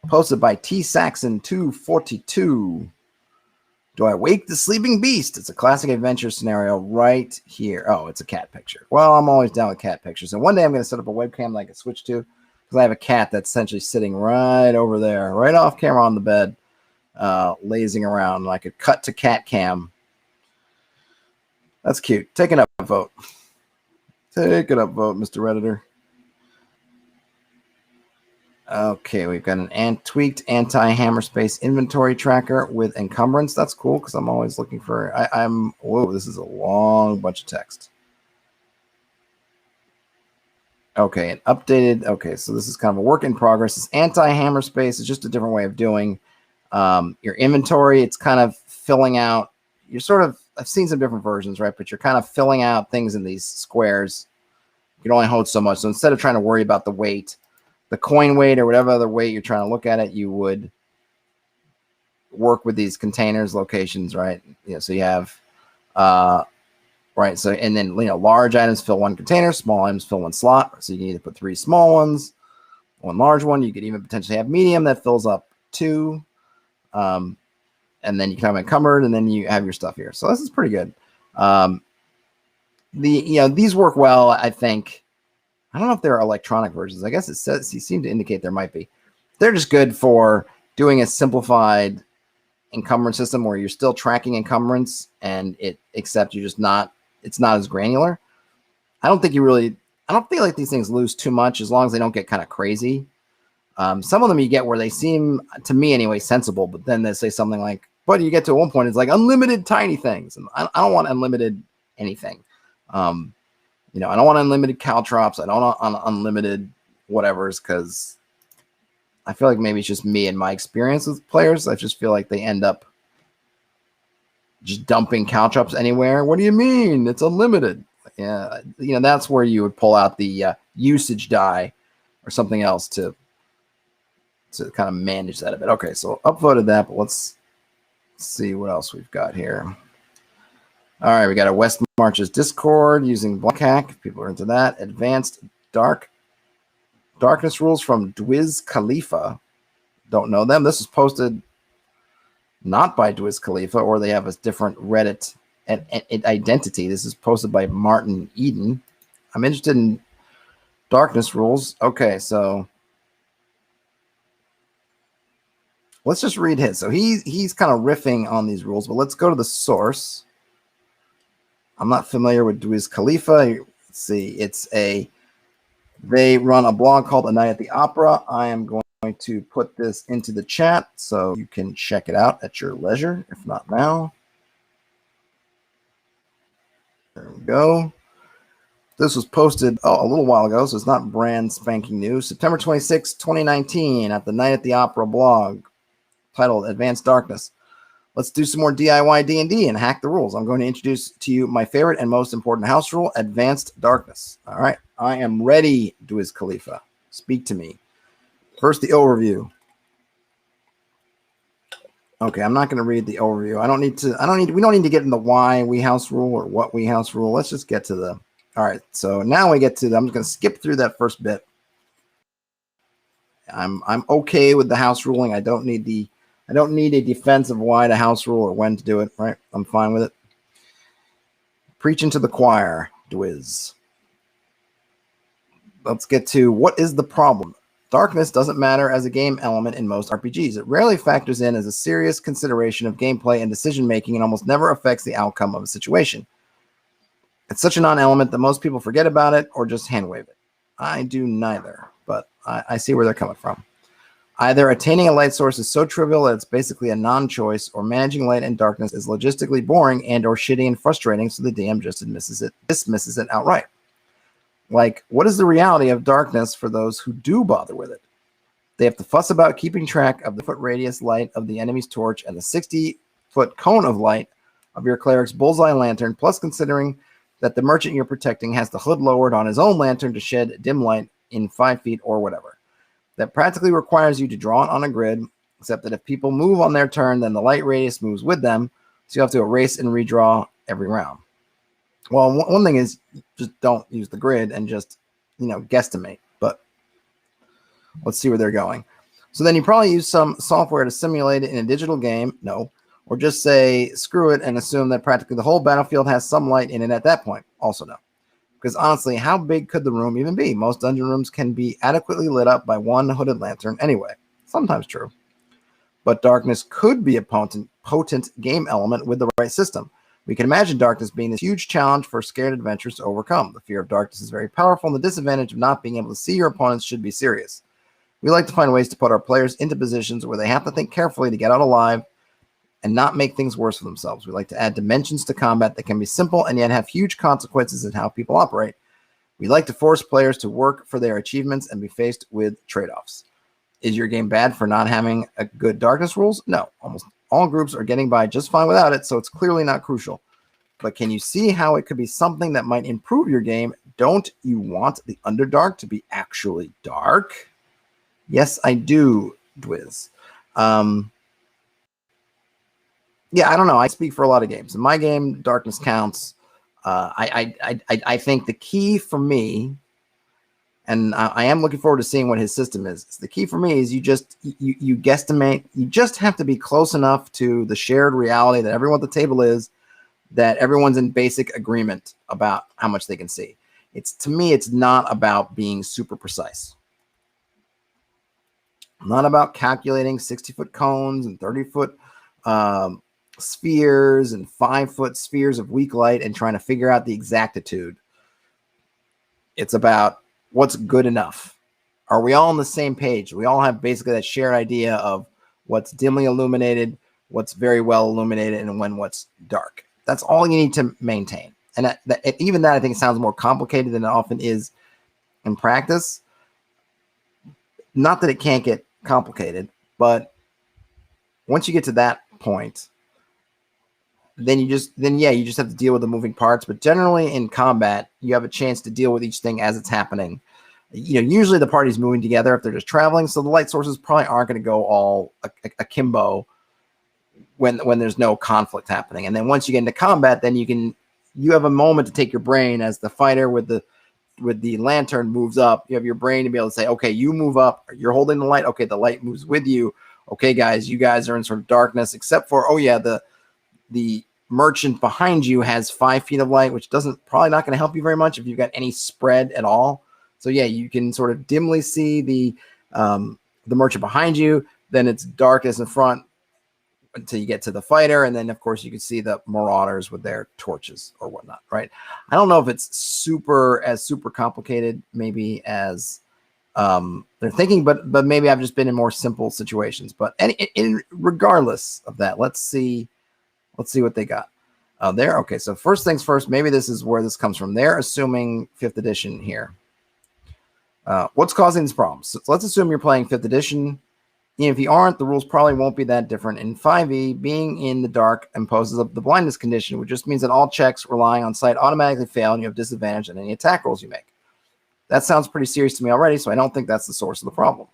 Posted by T Saxon 242. Do I wake the sleeping beast? It's a classic adventure scenario right here. Oh, it's a cat picture. Well, I'm always down with cat pictures. And one day I'm going to set up a webcam that I can switch to, because I have a cat that's essentially sitting right over there, right off camera on the bed, lazing around. And I could cut to cat cam. That's cute. Take an upvote. Take it up, vote, Mr. Redditor. Okay, we've got an tweaked anti-hammer space inventory tracker with encumbrance. That's cool because I'm always looking for. Whoa, this is a long bunch of text. Okay, an updated. Okay, so this is kind of a work in progress. This anti-hammer space is just a different way of doing your inventory. It's kind of filling out. You're sort of. I've seen some different versions, right? But you're kind of filling out things in these squares. You can only hold so much. So instead of trying to worry about the weight, the coin weight, or whatever other weight you're trying to look at it, you would work with these containers locations, right? So you have, right. So, and then, large items fill one container, small items fill one slot. So you can either put 3 small ones, 1 large one. You could even potentially have medium that fills up 2. And then you can have encumbered, and then you have your stuff here. So this is pretty good. These work well, I think. I don't know if there are electronic versions. I guess you seem to indicate there might be. They're just good for doing a simplified encumbrance system where you're still tracking encumbrance, except you're just not. It's not as granular. I don't feel like these things lose too much as long as they don't get kind of crazy. Some of them you get where they seem, to me anyway, sensible, but then they say something like, but you get to one point, it's like unlimited tiny things. And I don't want unlimited anything. I don't want unlimited caltrops. I don't want unlimited whatevers, because I feel like maybe it's just me and my experience with players. I just feel like they end up just dumping caltrops anywhere. What do you mean? It's unlimited. Yeah, that's where you would pull out the usage die or something else to kind of manage that a bit. Okay, so upvoted that, but let's see what else we've got here. All right, we got a West Marches Discord using Black Hack. If people are into that. Advanced Darkness rules from Dwiz Khalifa. Don't know them. This is posted not by Dwiz Khalifa, or they have a different Reddit identity. This is posted by Martin Eden. I'm interested in Darkness rules. Okay, so let's just read his. So he's kind of riffing on these rules, but let's go to the source. I'm not familiar with Wiz Khalifa. Let's see. They run a blog called A Night at the Opera. I am going to put this into the chat so you can check it out at your leisure, if not now. There we go. This was posted a little while ago, so it's not brand spanking new. September 26, 2019, at the Night at the Opera blog, titled Advanced Darkness. Let's do some more DIY D&D and hack the rules. I'm going to introduce to you my favorite and most important house rule, Advanced Darkness. All right, I am ready, Wiz Khalifa. Speak to me. First, the overview. Okay, I'm not going to read the overview. We don't need to get in the why we house rule or what we house rule. Let's just get to the. All right, so now we get to I'm just going to skip through that first bit. I'm okay with the house ruling. I don't need a defense of why to house rule or when to do it, right? I'm fine with it. Preaching to the choir, Dwiz. Let's get to what is the problem. Darkness doesn't matter as a game element in most RPGs. It rarely factors in as a serious consideration of gameplay and decision-making and almost never affects the outcome of a situation. It's such a non-element that most people forget about it or just hand-wave it. I do neither, but I see where they're coming from. Either attaining a light source is so trivial that it's basically a non-choice, or managing light and darkness is logistically boring and or shitty and frustrating, so the DM just dismisses it outright. Like, what is the reality of darkness for those who do bother with it? They have to fuss about keeping track of the foot radius light of the enemy's torch and the 60-foot cone of light of your cleric's bullseye lantern, plus considering that the merchant you're protecting has the hood lowered on his own lantern to shed dim light in 5 feet or whatever. That practically requires you to draw it on a grid, except that if people move on their turn, then the light radius moves with them, so you have to erase and redraw every round. Well, one thing is just don't use the grid and just, guesstimate. But let's see where they're going. So then you probably use some software to simulate it in a digital game. No. Or just say, screw it, and assume that practically the whole battlefield has some light in it at that point. Also no. Because honestly, how big could the room even be? Most dungeon rooms can be adequately lit up by one hooded lantern anyway. Sometimes true. But darkness could be a potent game element with the right system. We can imagine darkness being this huge challenge for scared adventurers to overcome. The fear of darkness is very powerful, and the disadvantage of not being able to see your opponents should be serious. We like to find ways to put our players into positions where they have to think carefully to get out alive and not make things worse for themselves. We like to add dimensions to combat that can be simple and yet have huge consequences in how people operate. We like to force players to work for their achievements and be faced with trade-offs. Is your game bad for not having a good darkness rules? No. Almost all groups are getting by just fine without it, so it's clearly not crucial. But can you see how it could be something that might improve your game? Don't you want the Underdark to be actually dark? Yes, I do, Dwiz. Yeah, I don't know. I speak for a lot of games. In my game, darkness counts. I think the key for me, and I am looking forward to seeing what his system is. The key for me is you guesstimate. You just have to be close enough to the shared reality that everyone at the table is, that everyone's in basic agreement about how much they can see. To me, it's not about being super precise. Not about calculating 60-foot cones and 30-foot spheres and 5-foot spheres of weak light and trying to figure out the exactitude. It's about what's good enough. Are we all on the same page? We all have basically that shared idea of what's dimly illuminated, what's very well illuminated, and when what's dark. That's all you need to maintain. And even that, I think, sounds more complicated than it often is in practice. Not that it can't get complicated, but once you get to that point, then you just have to deal with the moving parts. But generally in combat, you have a chance to deal with each thing as it's happening. Usually the party's moving together if they're just traveling, so the light sources probably aren't going to go all akimbo when there's no conflict happening. And then once you get into combat, then you have a moment to take your brain as the fighter with the lantern moves up. You have your brain to be able to say, okay, you move up, you're holding the light. Okay, the light moves with you. Okay, guys, you guys are in sort of darkness, except for, the merchant behind you has 5 feet of light, which probably not going to help you very much if you've got any spread at all. So yeah, you can sort of dimly see the merchant behind you. then it's darkness in front until you get to the fighter, and then of course you can see the marauders with their torches or whatnot, right? I don't know if it's super complicated maybe as they're thinking, but maybe I've just been in more simple situations. But regardless of that, let's see what they got there. Okay, so first things first, maybe this is where this comes from. They're assuming 5th edition here. What's causing these problems? So let's assume you're playing 5th edition. Even if you aren't, the rules probably won't be that different. In 5e, being in the dark imposes the blindness condition, which just means that all checks relying on sight automatically fail and you have disadvantage on any attack rolls you make. That sounds pretty serious to me already, so I don't think that's the source of the problem.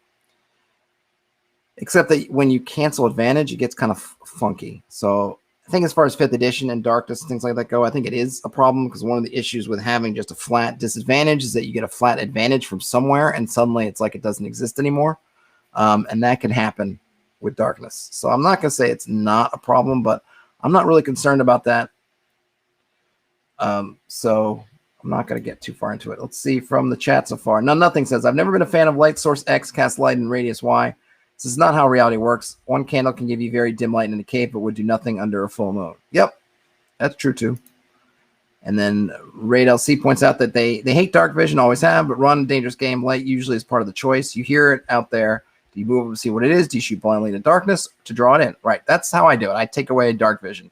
Except that when you cancel advantage, it gets kind of funky. So I think as far as 5th edition and darkness and things like that go, I think it is a problem because one of the issues with having just a flat disadvantage is that you get a flat advantage from somewhere and suddenly it's like it doesn't exist anymore. And that can happen with darkness. So I'm not going to say it's not a problem, but I'm not really concerned about that. So I'm not going to get too far into it. Let's see from the chat so far. Nothing says, I've never been a fan of light source X, cast light and radius Y. This is not how reality works. One candle can give you very dim light in a cave, but would do nothing under a full moon. Yep, that's true too. And then Raid LC points out that they hate dark vision, always have, but run a dangerous game. Light usually is part of the choice. You hear it out there. Do you move up and see what it is? Do you shoot blindly into darkness to draw it in? Right, that's how I do it. I take away dark vision.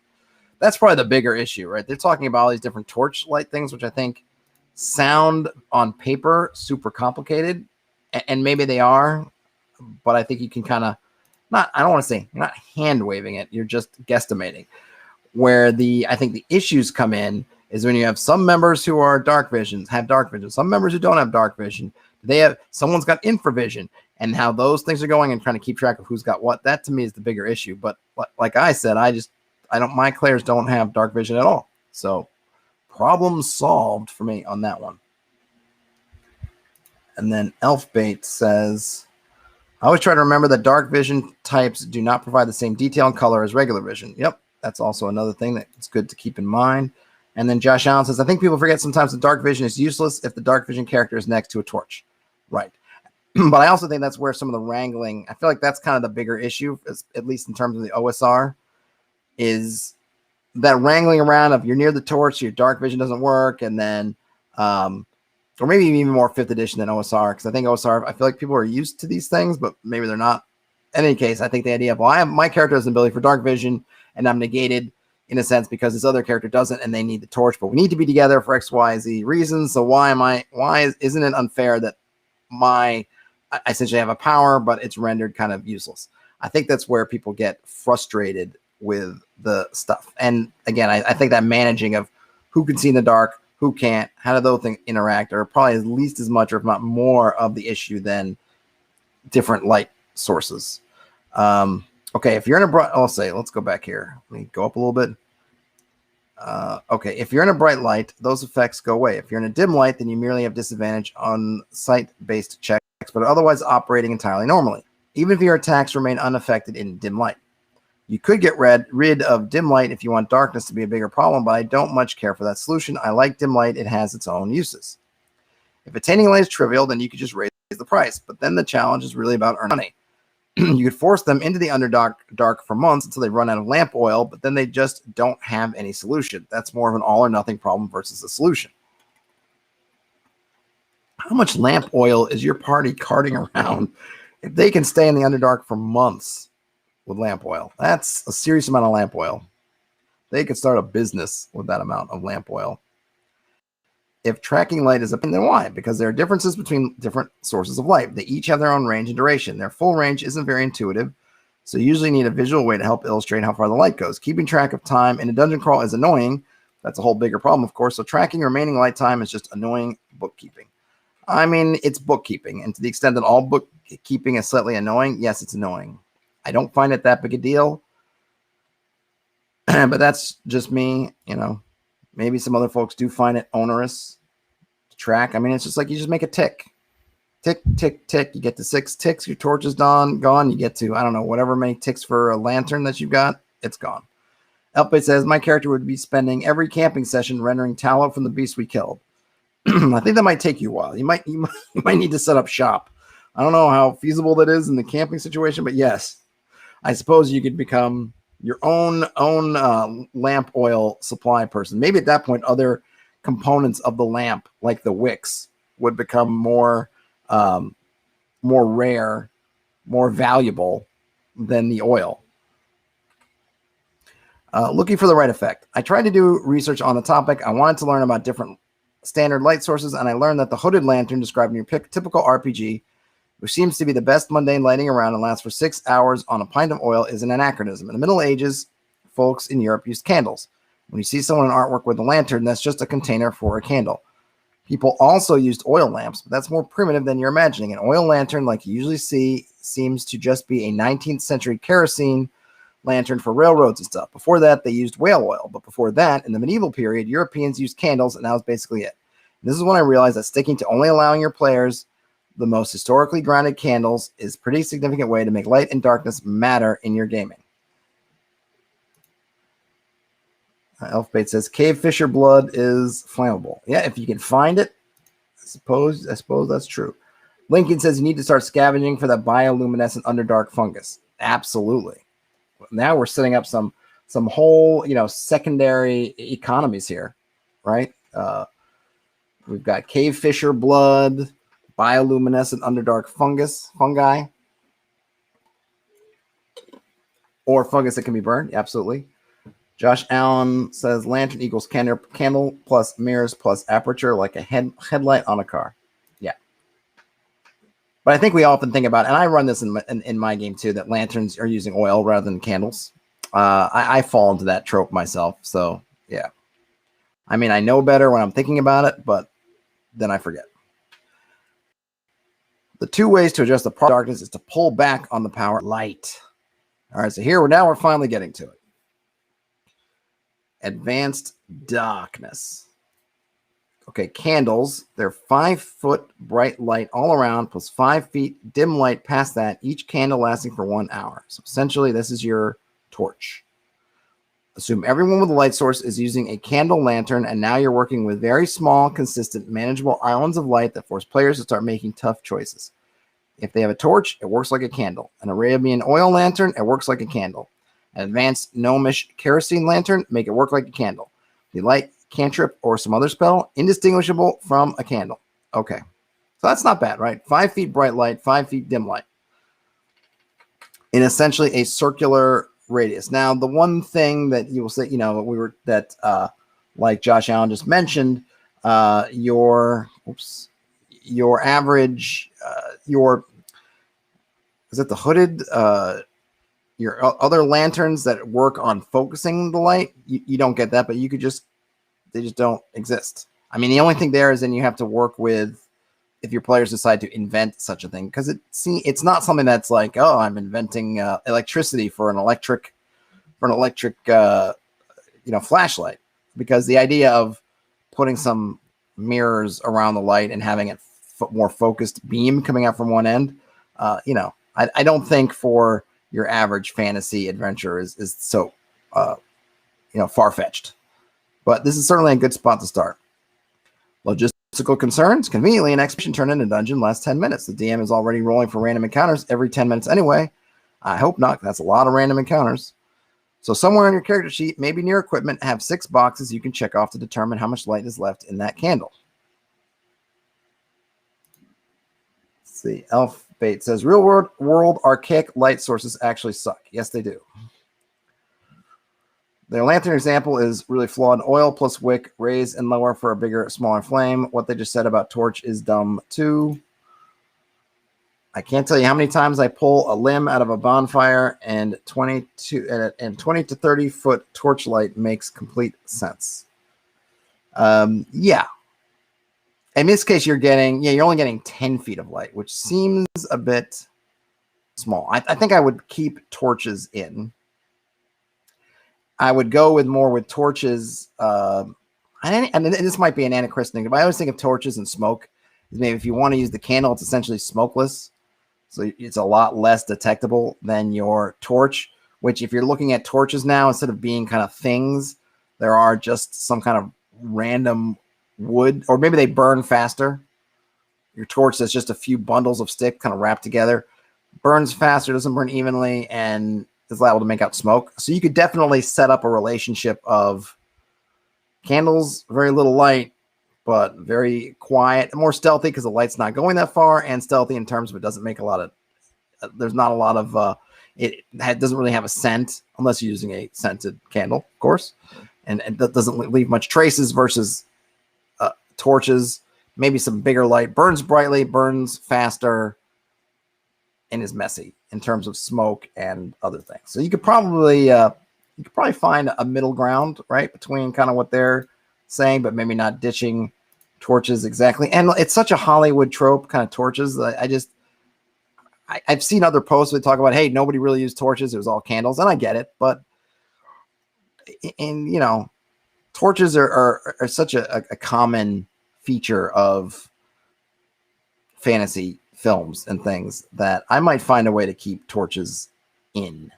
That's probably the bigger issue, right? They're talking about all these different torch light things, which I think sound on paper super complicated, and maybe they are, but I think you can kind of I don't want to say you're not hand waving it, you're just guesstimating. Where I think the issues come in is when you have some members who are dark vision, some members who don't have dark vision. Someone's got infravision, and how those things are going and trying to keep track of who's got what. That to me is the bigger issue. But like I said, my players don't have dark vision at all. So problem solved for me on that one. And then Elfbait says, I always try to remember that dark vision types do not provide the same detail and color as regular vision. Yep, that's also another thing that's good to keep in mind. And then Josh Allen says, I think people forget sometimes that dark vision is useless if the dark vision character is next to a torch. Right. But I also think that's where some of the wrangling, I feel like that's kind of the bigger issue, at least in terms of the OSR, is that wrangling around of you're near the torch, your dark vision doesn't work, and then, or maybe even more 5th edition than OSR, because I think OSR, I feel like people are used to these things, but maybe they're not. In any case, I think the idea of, well, my character has an ability for dark vision, and I'm negated in a sense because this other character doesn't, and they need the torch, but we need to be together for X, Y, Z reasons. So isn't it unfair that I essentially have a power, but it's rendered kind of useless? I think that's where people get frustrated with the stuff. And again, I think that managing of who can see in the dark, who can't, how do those things interact, are probably at least as much, or if not more, of the issue than different light sources. Okay, if you're in let's go back here. Let me go up a little bit. Okay, if you're in a bright light, those effects go away. If you're in a dim light, then you merely have disadvantage on sight-based checks, but otherwise operating entirely normally, even if your attacks remain unaffected in dim light. You could get rid of dim light if you want darkness to be a bigger problem, but I don't much care for that solution. I like dim light. It has its own uses. If attaining light is trivial, then you could just raise the price, but then the challenge is really about earning money. You could force them into the Underdark for months until they run out of lamp oil, but then they just don't have any solution. That's more of an all or nothing problem versus a solution. How much lamp oil is your party carting around if they can stay in the Underdark for months with lamp oil? That's a serious amount of lamp oil. They could start a business with that amount of lamp oil. If tracking light is a pain, then why? Because there are differences between different sources of light. They each have their own range and duration. Their full range isn't very intuitive, so you usually need a visual way to help illustrate how far the light goes. Keeping track of time in a dungeon crawl is annoying. That's a whole bigger problem, of course. So tracking remaining light time is just annoying bookkeeping. I mean, it's bookkeeping, and to the extent that all bookkeeping is slightly annoying, yes, it's annoying. I don't find it that big a deal, but that's just me, Maybe some other folks do find it onerous to track. I mean, it's just like you just make a tick. Tick, tick, tick. You get to 6 ticks, your torch is gone. You get to, I don't know, whatever many ticks for a lantern that you've got, it's gone. Elpate says, my character would be spending every camping session rendering tallow from the beast we killed. I think that might take you a while. You might need to set up shop I don't know how feasible that is in the camping situation, but yes, I suppose you could become your own lamp oil supply person. Maybe at that point, other components of the lamp, like the wicks, would become more rare, more valuable than the oil. Looking for the right effect. I tried to do research on the topic. I wanted to learn about different standard light sources, and I learned that the hooded lantern described in your typical RPG, which seems to be the best mundane lighting around and lasts for 6 hours on a pint of oil, is an anachronism. In the Middle Ages, folks in Europe used candles. When you see someone in artwork with a lantern, that's just a container for a candle. People also used oil lamps, but that's more primitive than you're imagining. An oil lantern, like you usually see, seems to just be a 19th century kerosene lantern for railroads and stuff. Before that, they used whale oil. But before that, in the medieval period, Europeans used candles, and that was basically it. And this is when I realized that sticking to only allowing your players the most historically grounded candles is a pretty significant way to make light and darkness matter in your gaming. Elfbait says, cave fisher blood is flammable. Yeah, if you can find it, I suppose that's true. Lincoln says you need to start scavenging for that bioluminescent underdark fungus. Absolutely. Now we're setting up some whole, secondary economies here, right? We've got cave fisher blood, bioluminescent underdark fungi, or fungus that can be burned. Absolutely. Josh Allen says lantern equals candle plus mirrors plus aperture, like a headlight on a car. Yeah. But I think we often think about, and I run this in my game too, that lanterns are using oil rather than candles. I fall into that trope myself. So yeah. I mean, I know better when I'm thinking about it, but then I forget. The two ways to adjust the darkness is to pull back on the power light. All right, so now we're finally getting to it. Advanced darkness. Okay, candles. They're 5-foot bright light all around, plus 5 feet dim light past that, each candle lasting for 1 hour. So essentially, this is your torch. Assume everyone with a light source is using a candle lantern, and now you're working with very small, consistent, manageable islands of light that force players to start making tough choices. If they have a torch, it works like a candle. An Arabian oil lantern, it works like a candle. An advanced gnomish kerosene lantern, make it work like a candle. The light, cantrip, or some other spell, indistinguishable from a candle. Okay, so that's not bad, right? 5 feet bright light, 5 feet dim light, in essentially a circular radius. Now, the one thing that you will say, like Josh Allen just mentioned, your average, is it the hooded? Your other lanterns that work on focusing the light, you don't get that, but they just don't exist. I mean, the only thing there is then you have to work with, if your players decide to invent such a thing, because it's not something that's like, oh, I'm inventing electricity for an electric flashlight, because the idea of putting some mirrors around the light and having it more focused beam coming out from one end, I don't think for your average fantasy adventure is so far-fetched, but this is certainly a good spot to start. Logistical concerns. Conveniently, an expedition turned into a dungeon lasts 10 minutes. The DM is already rolling for random encounters every 10 minutes anyway. I hope not. That's a lot of random encounters. So somewhere on your character sheet, maybe near equipment, have 6 boxes you can check off to determine how much light is left in that candle. Let's see. Elf Bait says, real world archaic light sources actually suck. Yes, they do. Their lantern example is really flawed. Oil plus wick, raise and lower for a bigger, smaller flame. What they just said about torch is dumb too. I can't tell you how many times I pull a limb out of a bonfire, and 20 to 30 foot torchlight makes complete sense. Yeah. In this case, you're only getting 10 feet of light, which seems a bit small. I think I would keep torches in. I would go with torches. And this might be an anachronistic, but I always think of torches and smoke. Maybe if you want to use the candle, it's essentially smokeless. So it's a lot less detectable than your torch, which if you're looking at torches now, instead of being kind of things, there are just some kind of random wood, or maybe they burn faster. your torch that's just a few bundles of stick kind of wrapped together. Burns faster, doesn't burn evenly, and is liable to make out smoke. So you could definitely set up a relationship of candles, very little light, but very quiet, more stealthy because the light's not going that far, and stealthy in terms of it doesn't make a lot of, there's not a lot of, it doesn't really have a scent unless you're using a scented candle, of course. And that doesn't leave much traces versus torches, maybe some bigger light, burns brightly, burns faster, and is messy in terms of smoke and other things. So you could probably find a middle ground, right, between kind of what they're saying, but maybe not ditching torches exactly. And it's such a Hollywood trope, kind of torches. I've seen other posts that talk about, hey, nobody really used torches. It was all candles. And I get it. But, and, you know, torches are such a common feature of fantasy films and things that I might find a way to keep torches in.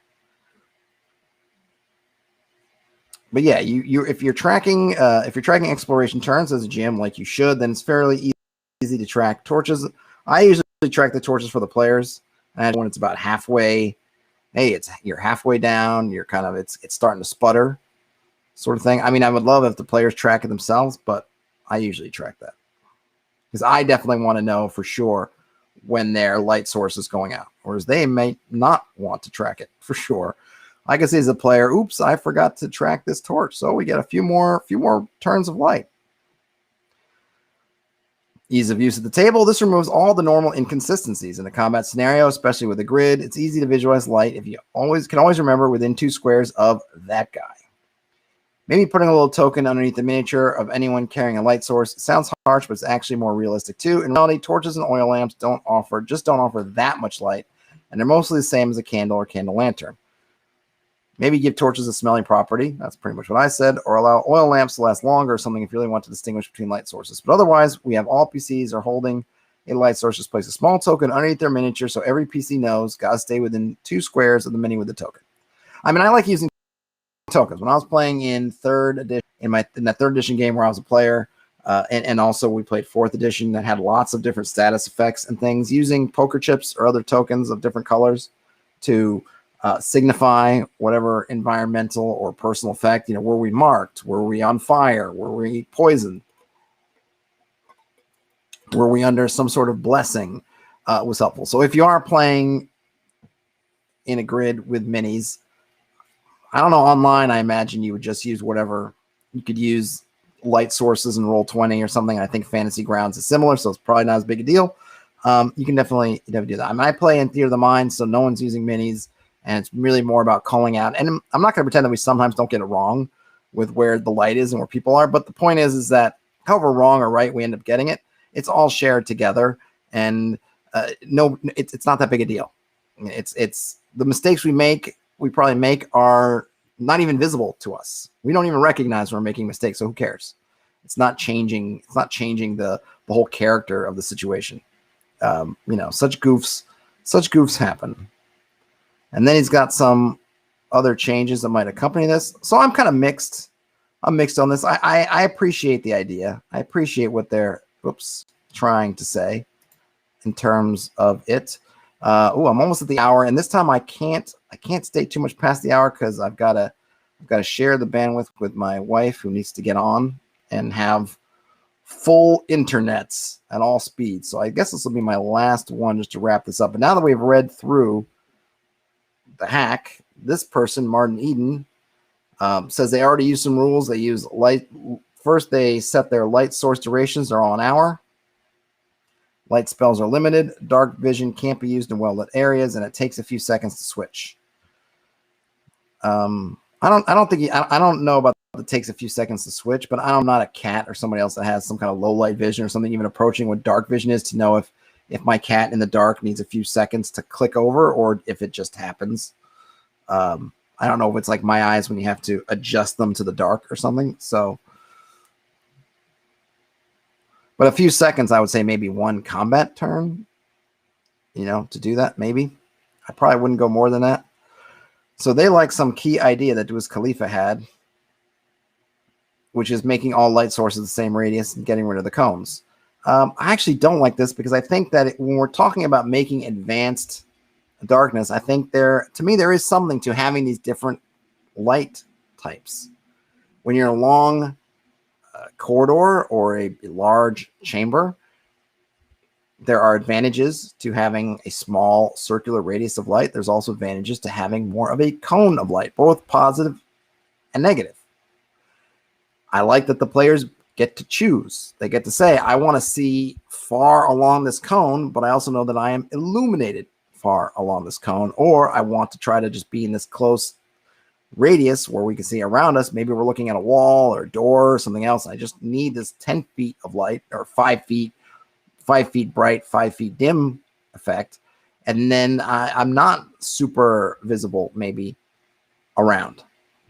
But yeah, if you're tracking exploration turns as a GM like you should, then it's fairly easy to track torches. I usually track the torches for the players, and when it's about halfway, hey, you're halfway down, you're kind of it's starting to sputter, sort of thing. I mean, I would love if the players track it themselves, but I usually track that because I definitely want to know for sure when their light source is going out, whereas they may not want to track it for sure. I can see as a player, oops, I forgot to track this torch, so we get a few more turns of light. Ease of use at the table. This removes all the normal inconsistencies in a combat scenario, especially with a grid. It's easy to visualize light if you can always remember within 2 squares of that guy. Maybe putting a little token underneath the miniature of anyone carrying a light source sounds harsh, but it's actually more realistic too. In reality, torches and oil lamps don't offer that much light, and they're mostly the same as a candle or candle lantern. Maybe give torches a smelling property. That's pretty much what I said. Or allow oil lamps to last longer or something if you really want to distinguish between light sources. But otherwise, we have all PCs are holding a light source. Just place a small token underneath their miniature so every PC knows got to stay within 2 squares of the mini with the token. I mean, I like using tokens. When I was playing in 3rd edition, in that 3rd edition game where I was a player, and also we played 4th edition that had lots of different status effects and things, using poker chips or other tokens of different colors to signify whatever environmental or personal effect. You know, were we marked? Were we on fire? Were we poisoned? Were we under some sort of blessing? Was helpful. So if you are playing in a grid with minis, I don't know, online, I imagine you would just use whatever. You could use light sources and Roll20 or something. I think Fantasy Grounds is similar, so it's probably not as big a deal. You can definitely do that. I mean, I play in Theater of the Mind, so no one's using minis. And it's really more about calling out. And I'm not going to pretend that we sometimes don't get it wrong with where the light is and where people are. But the point is that however wrong or right we end up getting it, it's all shared together. And it's not that big a deal. It's the mistakes we probably make are not even visible to us. We don't even recognize we're making mistakes. So who cares? It's not changing. It's not changing the whole character of the situation. You know, such goofs happen. And then he's got some other changes that might accompany this. So I'm kind of mixed. I'm mixed on this. I appreciate the idea. I appreciate what they're trying to say in terms of it. I'm almost at the hour, and this time I can't stay too much past the hour because I've got to share the bandwidth with my wife who needs to get on and have full internets at all speeds. So I guess this will be my last one just to wrap this up. But now that we've read through the hack, this person, Martin Eden, says they already use some rules. They use light. First, they set their light source durations. They're all an hour. Light spells are limited. Dark vision can't be used in well-lit areas, and it takes a few seconds to switch. I don't know about it takes a few seconds to switch, but I'm not a cat or somebody else that has some kind of low light vision or something even approaching what dark vision is to know if my cat in the dark needs a few seconds to click over or if it just happens. I don't know if it's like my eyes when you have to adjust them to the dark or something. So, but a few seconds, I would say maybe one combat turn, to do that. Maybe I probably wouldn't go more than that. So they like some key idea that Wiz Khalifa had, which is making all light sources the same radius and getting rid of the cones. I actually don't like this because I think that when we're talking about making advanced darkness, I think to me, there is something to having these different light types. When you're in a long corridor or a large chamber, there are advantages to having a small circular radius of light. There's also advantages to having more of a cone of light, both positive and negative. I like that the players get to choose. They get to say, I want to see far along this cone, but I also know that I am illuminated far along this cone, or I want to try to just be in this close radius where we can see around us. Maybe we're looking at a wall or a door or something else. I just need this 10 feet of light, or 5 feet, 5 feet bright, 5 feet dim effect. And then I'm not super visible maybe around,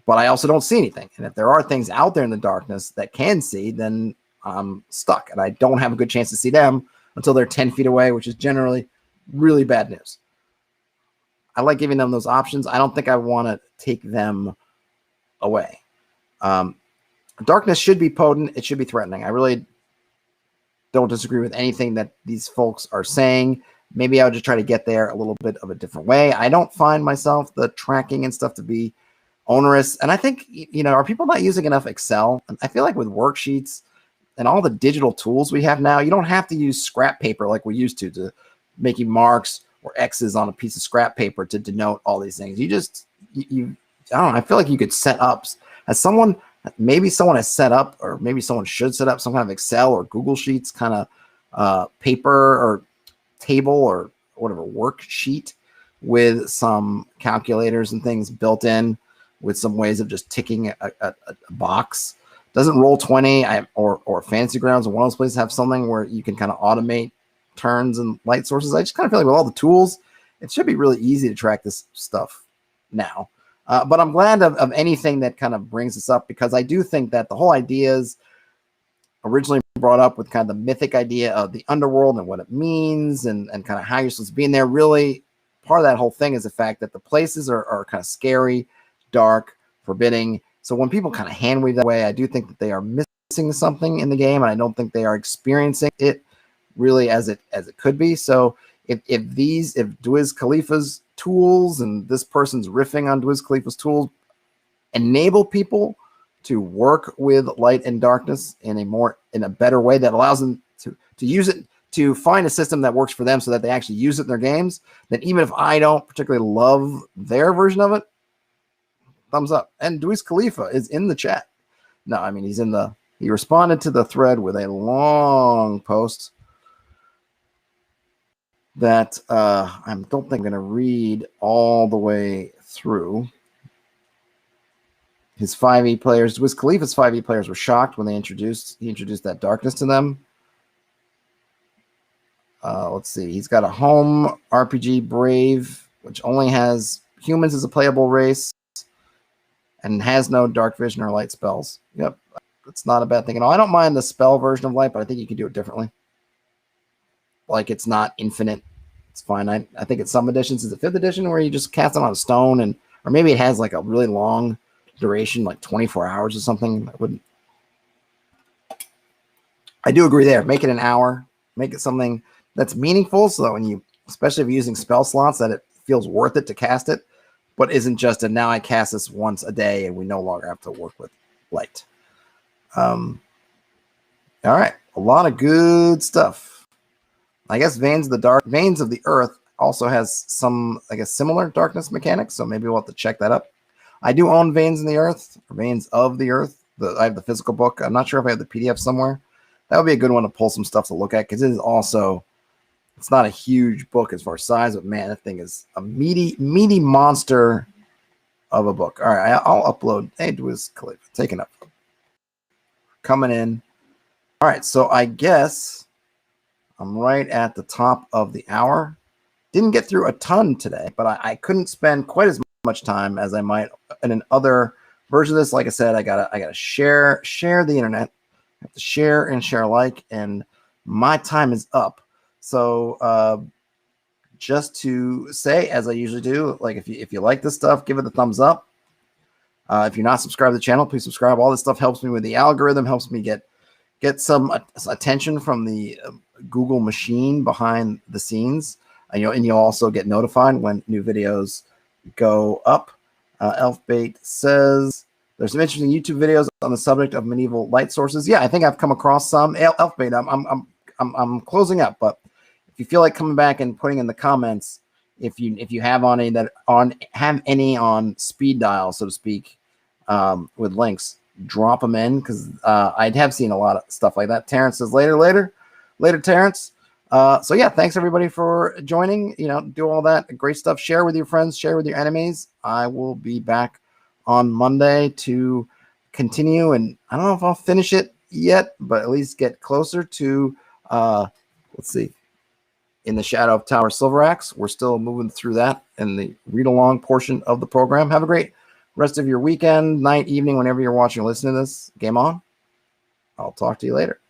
but I also don't see anything. And if there are things out there in the darkness that can see, then I'm stuck and I don't have a good chance to see them until they're 10 feet away, which is generally really bad news. I like giving them those options. I don't think I want to take them away. Darkness should be potent. It should be threatening. I really don't disagree with anything that these folks are saying. Maybe I would just try to get there a little bit of a different way. I don't find myself the tracking and stuff to be onerous. And I think, are people not using enough Excel? I feel like with worksheets and all the digital tools we have now, you don't have to use scrap paper like we used to making marks or X's on a piece of scrap paper to denote all these things. I don't know. I feel like you could set up maybe someone has set up, or maybe someone should set up some kind of Excel or Google Sheets kind of paper or table or whatever worksheet with some calculators and things built in, with some ways of just ticking a box. Doesn't Roll20 or Fantasy Grounds or one of those places have something where you can kind of automate turns and light sources? I just kind of feel like with all the tools, it should be really easy to track this stuff now. But I'm glad of anything that kind of brings this up, because I do think that the whole idea is originally brought up with kind of the mythic idea of the underworld and what it means and kind of how you're supposed to be in there. Really, part of that whole thing is the fact that the places are kind of scary, dark, forbidding. So when people kind of hand wave that way, I do think that they are missing something in the game, and I don't think they are experiencing it really as it could be. So if Dwiz Khalifa's tools and this person's riffing on Dwiz Khalifa's tools enable people to work with light and darkness in a better way that allows them to use it, to find a system that works for them so that they actually use it in their games, then even if I don't particularly love their version of it, thumbs up. And Dwiz Khalifa is in the chat. No, I mean, he responded to the thread with a long post that I don't think I'm going to read all the way through. His 5e players, Wiz Khalifa's 5e players were shocked when he introduced that darkness to them. Let's see. He's got a home RPG Brave, which only has humans as a playable race and has no dark vision or light spells. Yep, it's not a bad thing at all. I don't mind the spell version of light, but I think you can do it differently. Like, it's not infinite. It's fine. I think it's some editions. Is it 5th edition where you just cast it on a stone, or maybe it has like a really long duration, like 24 hours or something. I do agree there. Make it an hour. Make it something that's meaningful, so that when you, especially if you're using spell slots, that it feels worth it to cast it, but isn't just a now I cast this once a day and we no longer have to work with light. All right, a lot of good stuff. I guess Veins of the Earth also has some, I guess, similar darkness mechanics, so maybe we'll have to check that up. I do own Veins of the Earth. I have the physical book. I'm not sure if I have the PDF somewhere. That would be a good one to pull some stuff to look at, because it is also, it's not a huge book as far as size, but man, that thing is a meaty monster of a book. All right, I'll upload. Hey, Dwiz Khalifa, taking up, coming in. All right, so I guess I'm right at the top of the hour. Didn't get through a ton today, but I couldn't spend quite as much time as I might in another version of this. Like I said, I gotta share the internet. I have to share and share alike, and my time is up. So just to say, as I usually do, like if you like this stuff, give it a thumbs up. If you're not subscribed to the channel, please subscribe. All this stuff helps me with the algorithm, helps me get get some attention from the Google machine behind the scenes. And you'll also get notified when new videos go up. Elfbait says there's some interesting YouTube videos on the subject of medieval light sources. Yeah, I think I've come across some. Elfbait, I'm closing up, but if you feel like coming back and putting in the comments, if you have any on speed dial, so to speak, with links, drop them in, because I have seen a lot of stuff like that. Terrence says later, Terrence. So yeah, thanks everybody for joining. Do all that great stuff. Share with your friends, share with your enemies. I will be back on Monday to continue, and I don't know if I'll finish it yet, but at least get closer to let's see, In the Shadow of Tower Silver Axe. We're still moving through that in the read along portion of the program. Have a great rest of your weekend, night, evening, whenever you're watching or listening to this. Game on. I'll talk to you later.